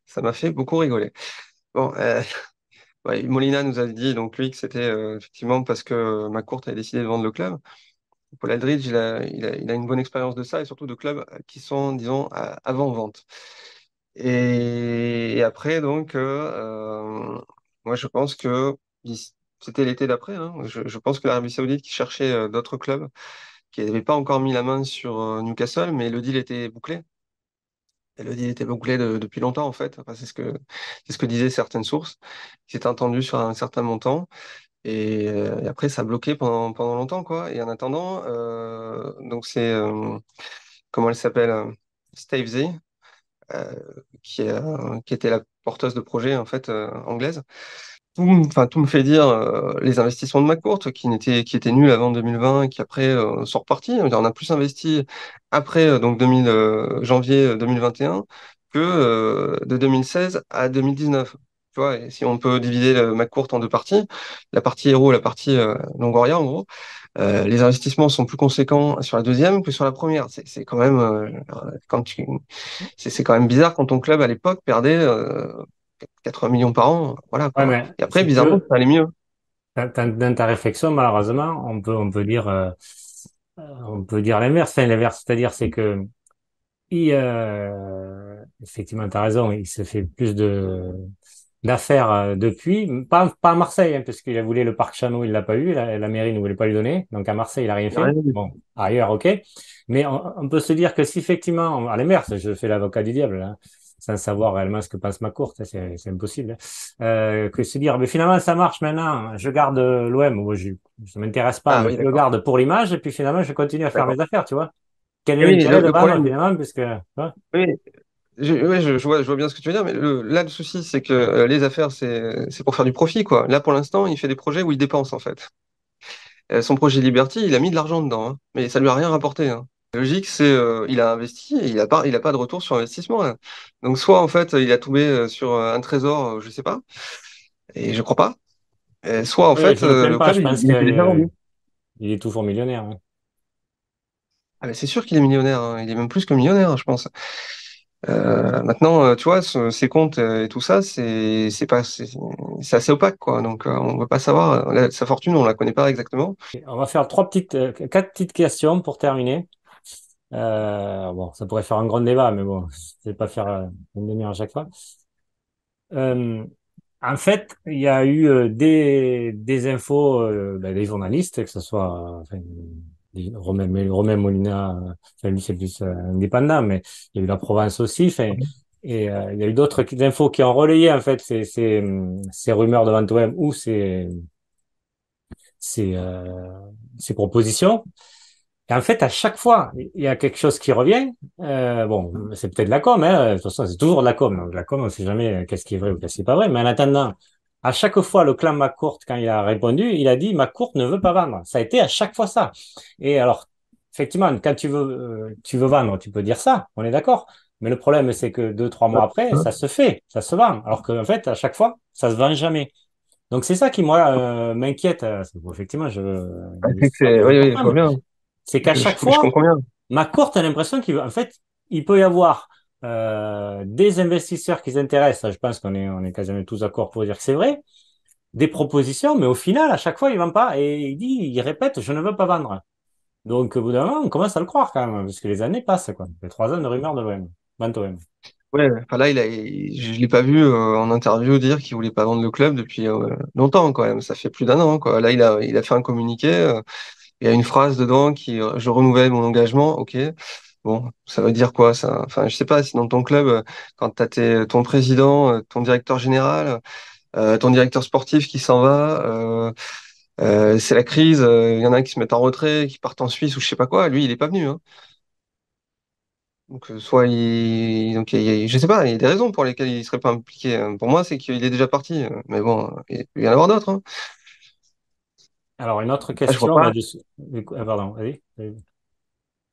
[SPEAKER 1] Ça m'a fait beaucoup rigoler. Bon, ouais, Molina nous a dit donc lui que c'était effectivement parce que McCourt avait décidé de vendre le club. Paul Aldridge, il a une bonne expérience de ça et surtout de clubs qui sont, disons, avant vente. Et après, donc, moi, je pense que il- c'était l'été d'après, hein. Je pense que l'Arabie Saoudite qui cherchait d'autres clubs, qui n'avaient pas encore mis la main sur Newcastle, mais le deal était bouclé. Et le deal était bouclé depuis longtemps, en fait. Enfin, c'est ce que disaient certaines sources, qui s'étaient entendues sur un certain montant. Et après, ça a bloqué pendant longtemps, quoi. Et en attendant, donc c'est, comment elle s'appelle? Stavesey, euh, qui était la porteuse de projet, en fait, anglaise. Tout me fait dire les investissements de McCourt qui étaient nuls avant 2020 et qui après sont repartis. On a plus investi après donc janvier 2021 que de 2016 à 2019. Tu vois, et si on peut diviser le McCourt en deux parties, la partie Hero et la partie Longoria en gros, les investissements sont plus conséquents sur la deuxième que sur la première. C'est quand même quand c'est quand même bizarre quand ton club à l'époque perdait 80 millions par an, voilà
[SPEAKER 2] Ouais,
[SPEAKER 1] quoi.
[SPEAKER 2] mais
[SPEAKER 1] Et après,
[SPEAKER 2] si tu
[SPEAKER 1] bizarrement,
[SPEAKER 2] veux,
[SPEAKER 1] ça allait mieux.
[SPEAKER 2] dans ta réflexion, malheureusement, on peut dire l'inverse. Enfin, l'inverse, c'est-à-dire, c'est que effectivement, tu as raison, il se fait plus d'affaires depuis, pas à Marseille, hein, parce qu'il a voulu le parc Chano, il l'a pas eu, la mairie ne voulait pas lui donner, donc à Marseille, il a rien
[SPEAKER 1] Il y a rien
[SPEAKER 2] fait.
[SPEAKER 1] eu.
[SPEAKER 2] Bon, ailleurs, ok. Mais on peut se dire que si effectivement, à l'inverse, je fais l'avocat du diable, hein, sans savoir réellement ce que pense ma courte, hein, c'est impossible, hein, que se dire, mais finalement, ça marche maintenant, je garde l'OM, moi, ça m'intéresse pas,
[SPEAKER 1] Ah
[SPEAKER 2] mais
[SPEAKER 1] oui,
[SPEAKER 2] je le
[SPEAKER 1] d'accord.
[SPEAKER 2] garde pour l'image, et puis finalement, je continue à faire
[SPEAKER 1] D'accord.
[SPEAKER 2] mes affaires, tu vois. Quel est
[SPEAKER 1] Et oui,
[SPEAKER 2] l'intérêt de
[SPEAKER 1] le
[SPEAKER 2] vendre
[SPEAKER 1] problème,
[SPEAKER 2] finalement, puisque, ouais.
[SPEAKER 1] oui, je vois bien ce que tu veux dire, mais là, le souci, c'est que les affaires, c'est pour faire du profit, quoi. Là, pour l'instant, il fait des projets où il dépense, en fait. Son projet Liberty, il a mis de l'argent dedans, hein, mais ça lui a rien rapporté, hein. La logique, c'est il a investi et il a pas de retour sur investissement, là. Donc, soit, en fait, il a tombé sur un trésor, je sais pas, et je crois pas. Soit, en
[SPEAKER 2] Oui,
[SPEAKER 1] fait,
[SPEAKER 2] je le plains
[SPEAKER 1] le
[SPEAKER 2] pas,
[SPEAKER 1] club,
[SPEAKER 2] je pense
[SPEAKER 1] il était déjà vendu.
[SPEAKER 2] il est toujours millionnaire, hein.
[SPEAKER 1] Ah, mais c'est sûr qu'il est millionnaire, hein. Il est même plus que millionnaire, hein, je pense. Maintenant, tu vois, ses comptes et tout ça, c'est assez opaque, quoi. Donc, on ne peut pas savoir. Sa fortune, on la connaît pas exactement.
[SPEAKER 2] On va faire quatre petites questions pour terminer. Bon, ça pourrait faire un grand débat, mais bon, je vais pas faire une demi-heure à chaque fois. Euh, En fait, il y a eu des infos des journalistes, que ce soit Romain Molina, enfin, lui c'est plus indépendant, mais il y a eu la Provence aussi. Enfin, et il y a eu d'autres infos qui ont relayé en fait ces rumeurs de vente web ou ces, euh, ces propositions. Et en fait, à chaque fois, il y a quelque chose qui revient. Bon, c'est peut-être de la com, hein. De toute façon, c'est toujours de la com. Donc, la com, on ne sait jamais qu'est-ce qui est vrai ou qu'est-ce qui n'est pas vrai. Mais en attendant, à chaque fois, le clan McCourt, quand il a répondu, il a dit McCourt ne veut pas vendre. Ça a été à chaque fois ça. Et alors, effectivement, quand tu veux vendre, tu peux dire ça. On est d'accord. Mais le problème, c'est que 2, 3 mois après, ça se fait, ça se vend. Alors qu'en fait, à chaque fois, ça se vend jamais. Donc, c'est ça qui, moi, m'inquiète. Bon, effectivement, l'histoire ne veut
[SPEAKER 1] Oui,
[SPEAKER 2] pas
[SPEAKER 1] oui, je vois
[SPEAKER 2] prendre.
[SPEAKER 1] bien.
[SPEAKER 2] C'est qu'à chaque
[SPEAKER 1] Je
[SPEAKER 2] fois,
[SPEAKER 1] comprends bien.
[SPEAKER 2] McCourt a l'impression en fait, il peut y avoir des investisseurs qui s'intéressent, je pense on est quasiment tous d'accord pour dire que c'est vrai, des propositions, mais au final, à chaque fois, il ne vend pas et il répète, je ne veux pas vendre. Donc, au bout d'un moment, on commence à le croire quand même, parce que les années passent, quoi. Il y a 3 ans de rumeurs de l'OM. Vente OM.
[SPEAKER 1] Ouais, enfin là, je l'ai pas vu en interview dire qu'il voulait pas vendre le club depuis longtemps, quand même. Ça fait plus d'un an, quoi. Là, il a fait un communiqué. Il y a une phrase dedans qui, je renouvelle mon engagement. Ok. Bon, ça veut dire quoi, ça? Enfin, je sais pas si dans ton club, quand t'as ton président, ton directeur général, ton directeur sportif qui s'en va, c'est la crise, il y en a qui se mettent en retrait, qui partent en Suisse ou je sais pas quoi. Lui, il est pas venu, hein. Donc, donc, je sais pas, il y a des raisons pour lesquelles il serait pas impliqué. Pour moi, c'est qu'il est déjà parti. Mais bon, il peut y en avoir d'autres, hein.
[SPEAKER 2] Alors, une autre
[SPEAKER 1] Ah, je vois
[SPEAKER 2] question,
[SPEAKER 1] pas.
[SPEAKER 2] pardon, vas-y.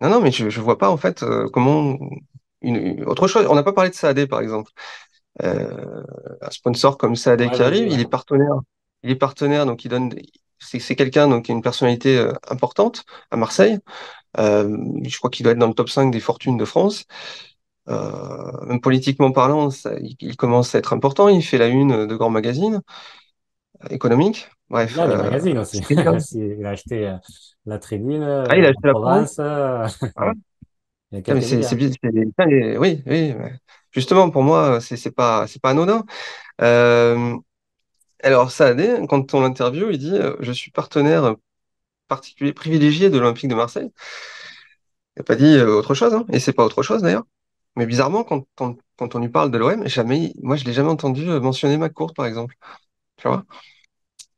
[SPEAKER 1] Non, non, mais je vois pas en fait comment autre chose. On n'a pas parlé de Saadé, par exemple. Un sponsor comme Saadé
[SPEAKER 2] Ouais,
[SPEAKER 1] qui
[SPEAKER 2] vas-y,
[SPEAKER 1] arrive,
[SPEAKER 2] ouais.
[SPEAKER 1] il est partenaire. Il est partenaire, donc il donne. C'est quelqu'un donc qui a une personnalité importante à Marseille. Je crois qu'il doit être dans le top 5 des fortunes de France. Même politiquement parlant, il commence à être important. Il fait la une de grands magazines économiques.
[SPEAKER 2] Il
[SPEAKER 1] Bref,
[SPEAKER 2] a des magazines aussi.
[SPEAKER 1] c'est quelqu'un.
[SPEAKER 2] Il a acheté La Tribune,
[SPEAKER 1] Ah, il a
[SPEAKER 2] La
[SPEAKER 1] acheté la Provence.
[SPEAKER 2] Provence.
[SPEAKER 1] Voilà.
[SPEAKER 2] Il y a
[SPEAKER 1] Putain, mais
[SPEAKER 2] quelques médias.
[SPEAKER 1] putain, oui, oui. Ouais. justement, pour moi, c'est pas anodin. Euh, alors, Saadé, quand on l'interview, il dit je suis partenaire particulier privilégié de l'Olympique de Marseille. Il n'a pas dit autre chose, hein, et c'est pas autre chose d'ailleurs. Mais bizarrement, quand on lui parle de l'OM, jamais, moi je l'ai jamais entendu mentionner McCourt, par exemple. Tu vois?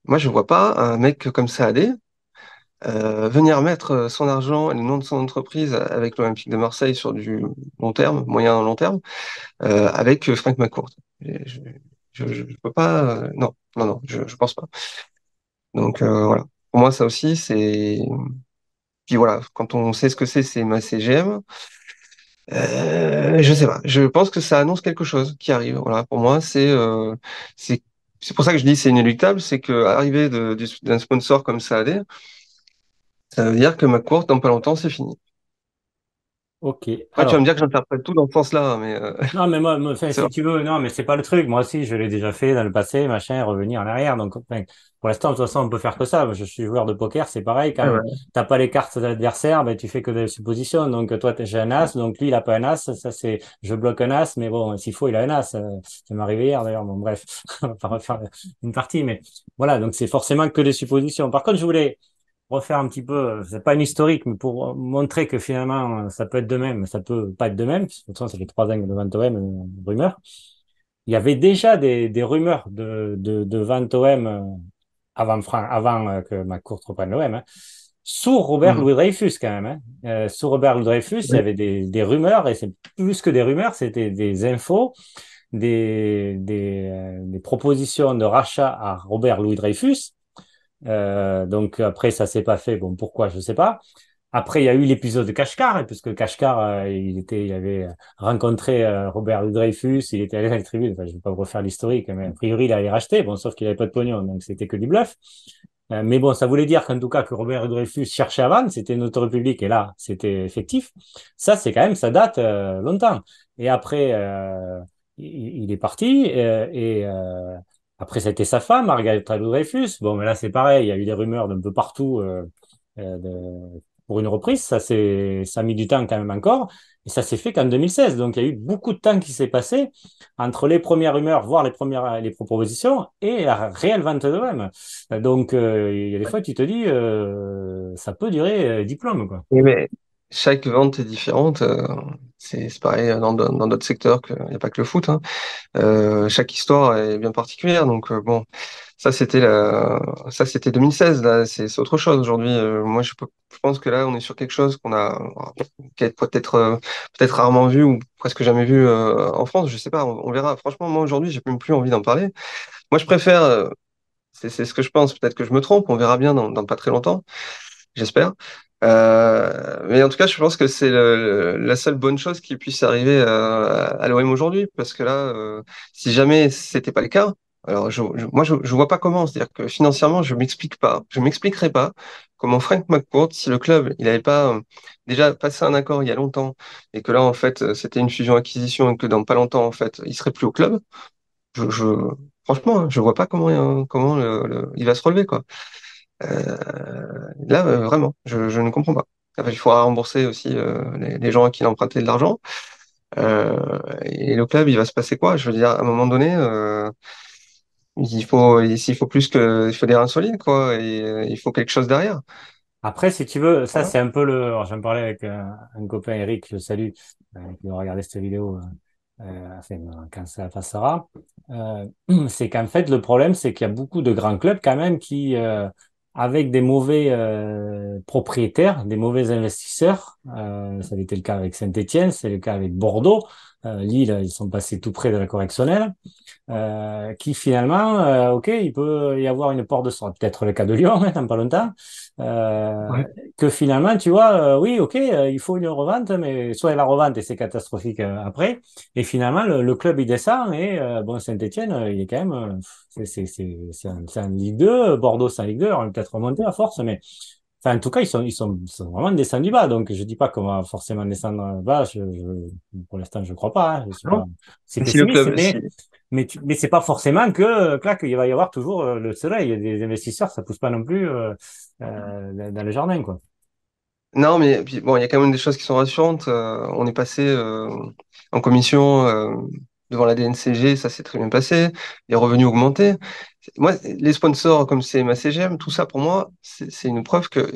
[SPEAKER 1] Moi, je vois pas un mec comme Saadé venir mettre son argent et le nom de son entreprise avec l'Olympique de Marseille sur du long terme, moyen long terme, avec Frank McCourt. Et je peux pas. Non, non, non, je pense pas. Donc voilà. Pour moi, ça aussi, c'est. Puis voilà, quand on sait ce que c'est ma CGM, je sais pas. Je pense que ça annonce quelque chose qui arrive. Voilà, pour moi, c'est c'est pour ça que je dis c'est inéluctable, c'est que arriver d'un sponsor comme Saadé, ça veut dire que McCourt, dans pas longtemps, c'est fini.
[SPEAKER 2] Ok.
[SPEAKER 1] Après, tu vas me
[SPEAKER 2] Alors,
[SPEAKER 1] dire que j'interprète tout dans ce sens-là, hein, mais
[SPEAKER 2] non, mais moi, enfin,
[SPEAKER 1] c'est
[SPEAKER 2] si
[SPEAKER 1] vrai.
[SPEAKER 2] tu veux, non, mais c'est pas le truc. Moi aussi, je l'ai déjà fait dans le passé, machin, revenir en arrière. Donc, enfin, pour l'instant, de toute façon, on peut faire que ça. Moi, je suis joueur de poker, c'est pareil.
[SPEAKER 1] Ouais,
[SPEAKER 2] Quand
[SPEAKER 1] ouais.
[SPEAKER 2] t'as pas les cartes de l'adversaire, ben, tu fais que des suppositions. Donc, toi, j'ai un as, donc lui, il a pas un as. Ça, c'est, je bloque un as, mais bon, s'il faut, il a un as. Ça m'est arrivé hier, d'ailleurs. Bon, bref, on va pas refaire une partie, mais voilà. Donc, c'est forcément que des suppositions. Par contre, je voulais refaire un petit peu, c'est pas une historique, mais pour montrer que finalement, ça peut être de même, ça peut pas être de même, parce que de toute façon, ça fait 3 ans de vente OM, rumeur. Il y avait déjà des rumeurs de vente OM avant que McCourt reprenne l'OM, hein, sous Robert
[SPEAKER 1] Hmm.
[SPEAKER 2] Louis Dreyfus quand même. Hein. Sous Robert Louis Dreyfus, il y
[SPEAKER 1] Oui.
[SPEAKER 2] avait des rumeurs, et c'est plus que des rumeurs, c'était des infos, des propositions de rachat à Robert Louis Dreyfus. Donc après, ça s'est pas fait. Bon, pourquoi, je sais pas. Après, il y a eu l'épisode de Kashkar, puisque Kashkar, il avait rencontré Robert Dreyfus, il était allé à la tribune. Enfin, je ne vais pas vous refaire l'historique, mais a priori, il allait racheter. Bon, sauf qu'il n'avait pas de pognon, donc c'était que du bluff. Mais bon, ça voulait dire qu'en tout cas, que Robert Dreyfus cherchait à vendre, c'était notre public, et là, c'était effectif. Ça, c'est quand même, ça date longtemps. Et après, il est parti, après, c'était sa femme, Margaret Dreyfus. Bon, mais là, c'est pareil, il y a eu des rumeurs d'un peu partout. Pour une reprise. Ça a mis du temps quand même encore. Et ça s'est fait qu'en 2016. Donc, il y a eu beaucoup de temps qui s'est passé entre les premières rumeurs, voire les propositions, et la réelle vente de l'OM. Donc, il y a des fois, tu te dis, ça peut durer diplôme, quoi.
[SPEAKER 1] Oui, mais chaque vente est différente. C'est pareil dans d'autres secteurs, il n'y a pas que le foot, hein. Chaque histoire est bien particulière. Donc bon, ça c'était 2016. Là, c'est autre chose aujourd'hui. Moi, je pense que là, on est sur quelque chose qui est peut-être rarement vu ou presque jamais vu en France. Je sais pas. On verra. Franchement, moi aujourd'hui, j'ai même plus envie d'en parler. Moi, je préfère. C'est ce que je pense. Peut-être que je me trompe. On verra bien dans pas très longtemps. J'espère. Mais en tout cas, je pense que c'est la seule bonne chose qui puisse arriver à l'OM aujourd'hui, parce que là, si jamais c'était pas le cas, alors moi je vois pas comment. C'est-à-dire que financièrement, je m'expliquerai pas comment Frank McCourt, si le club il avait pas déjà passé un accord il y a longtemps et que là en fait c'était une fusion-acquisition et que dans pas longtemps en fait il serait plus au club, je franchement, hein, je vois pas comment il va se relever quoi. Là, vraiment, je ne comprends pas. Enfin, il faudra rembourser aussi les gens à qui il a emprunté de l'argent. Et le club, il va se passer quoi? Je veux dire, à un moment donné, s'il faut il faut des reins solides, quoi, et il faut quelque chose derrière.
[SPEAKER 2] Après, si tu veux, ça,
[SPEAKER 1] Voilà.
[SPEAKER 2] c'est un peu le. Alors, j'en parlais avec un copain, Eric, je le salue, qui va regarder cette vidéo enfin, quand ça passera. Euh, c'est qu'en fait, le problème, c'est qu'il y a beaucoup de grands clubs quand même qui, avec des mauvais propriétaires, des mauvais investisseurs, ça a été le cas avec Saint-Étienne, c'est le cas avec Bordeaux, Lille, ils sont passés tout près de la correctionnelle qui finalement, ok, il peut y avoir une porte de sortie, peut-être le cas de Lyon, hein, dans pas longtemps, euh,
[SPEAKER 1] Ouais.
[SPEAKER 2] que finalement, tu vois, oui, ok, il faut une revente, mais soit la revente et c'est catastrophique après, et finalement, le club il descend et bon, Saint-Étienne, il est quand même, c'est en Ligue 2, Bordeaux c'est en Ligue 2, on va peut-être remonter à force, mais enfin, en tout cas, ils sont vraiment descendus bas. Donc, je dis pas qu'on va forcément descendre bas. Pour l'instant, je crois pas. Hein. Je suis pas,
[SPEAKER 1] Non.
[SPEAKER 2] c'est
[SPEAKER 1] Si le
[SPEAKER 2] pessimiste,
[SPEAKER 1] club, si,
[SPEAKER 2] mais c'est pas forcément que, clac, il va y avoir toujours le soleil. Il y a des investisseurs, ça pousse pas non plus dans le jardin, quoi.
[SPEAKER 1] Non, mais puis, bon, il y a quand même des choses qui sont rassurantes. On est passé en commission devant la DNCG, ça s'est très bien passé. Les revenus augmentés. Moi, les sponsors comme CMA CGM, tout ça pour moi, c'est une preuve que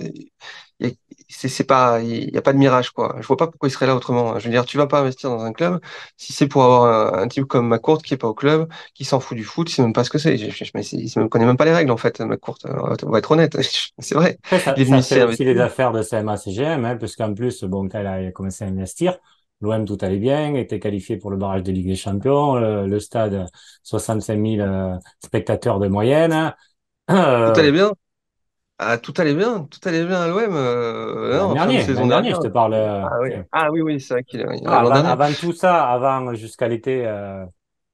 [SPEAKER 1] y a- c'est pas, il y a pas de mirage quoi. Je vois pas pourquoi il serait là autrement. Je veux dire, tu vas pas investir dans un club si c'est pour avoir un type comme McCourt qui est pas au club, qui s'en fout du foot, il sait même pas ce que c'est. Il même connaît même pas les règles en fait, McCourt. On va être honnête, c'est vrai.
[SPEAKER 2] Après,
[SPEAKER 1] Il est venu
[SPEAKER 2] ça fait
[SPEAKER 1] ici
[SPEAKER 2] aussi
[SPEAKER 1] investir.
[SPEAKER 2] les affaires de CMA-CGM, hein, parce qu'en plus, bon, quand il a commencé à investir, l'OM tout allait bien, était qualifié pour le barrage de Ligue des Champions, le stade 65 000 spectateurs de moyenne. Hein.
[SPEAKER 1] Tout
[SPEAKER 2] Euh,
[SPEAKER 1] allait bien. Ah, tout allait bien à l'OM. Non, fin de
[SPEAKER 2] l'an
[SPEAKER 1] saison
[SPEAKER 2] dernier,
[SPEAKER 1] dernière.
[SPEAKER 2] je te parle.
[SPEAKER 1] Ah oui, ah oui, oui, c'est vrai qu'il est
[SPEAKER 2] Ah,
[SPEAKER 1] l'an dernier.
[SPEAKER 2] avant tout ça, avant jusqu'à l'été,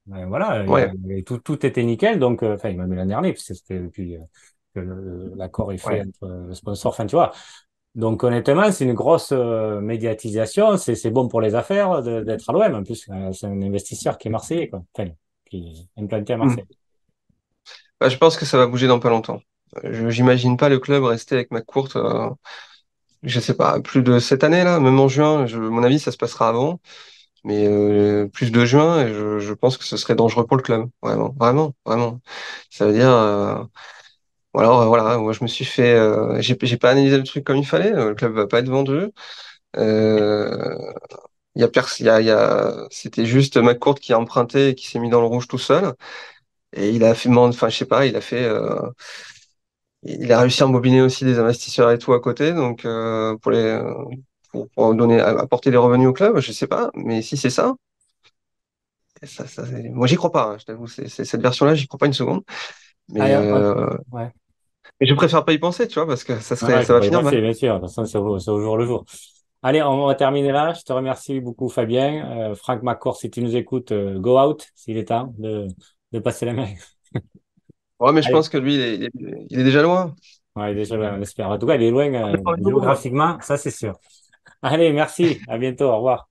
[SPEAKER 2] voilà,
[SPEAKER 1] Ouais,
[SPEAKER 2] tout était nickel. Donc, enfin, même l'an dernier, puisque c'était depuis que l'accord est fait
[SPEAKER 1] ouais.
[SPEAKER 2] entre le sponsor. Enfin, tu vois. Donc, honnêtement, c'est une grosse médiatisation. C'est bon pour les affaires d'être à l'OM. En plus, c'est un investisseur qui est marseillais, quoi. Enfin, qui est implanté à
[SPEAKER 1] Hmm.
[SPEAKER 2] Marseille.
[SPEAKER 1] Bah, je pense que ça va bouger dans pas longtemps. J'imagine pas le club rester avec McCourt, je sais pas, plus de cette année là, même en juin. Mon avis, ça se passera avant, mais plus de juin, et je pense que ce serait dangereux pour le club. Vraiment, vraiment, vraiment. Ça veut dire, voilà, moi je me suis fait, j'ai pas analysé le truc comme il fallait. Le club va pas être vendu. Euh, c'était juste McCourt qui a emprunté et qui s'est mis dans le rouge tout seul. Et il a fait, enfin, je sais pas, il a réussi à embobiner aussi des investisseurs et tout à côté. Donc, pour donner, apporter des revenus au club, je sais pas. Mais si c'est ça, moi, j'y crois pas, hein, je t'avoue. Cette version-là, j'y crois pas une seconde. Mais,
[SPEAKER 2] Allez,
[SPEAKER 1] euh,
[SPEAKER 2] ouais.
[SPEAKER 1] mais je préfère pas y penser, tu vois, parce que
[SPEAKER 2] Ouais, il
[SPEAKER 1] ça
[SPEAKER 2] faut
[SPEAKER 1] va
[SPEAKER 2] pas y
[SPEAKER 1] finir mal.
[SPEAKER 2] passer, bien sûr. De toute façon, c'est au jour le jour. Allez, on va terminer là. Je te remercie beaucoup, Fabien. Franck McCourt, si tu nous écoutes, go out, s'il est temps de passer la main.
[SPEAKER 1] Ouais, mais je
[SPEAKER 2] Allez,
[SPEAKER 1] pense que lui, il est déjà loin.
[SPEAKER 2] ouais, déjà, on espère. En tout cas, il est loin
[SPEAKER 1] On est pas au niveau.
[SPEAKER 2] géographiquement, ça c'est sûr. Allez, merci. À bientôt. Au revoir.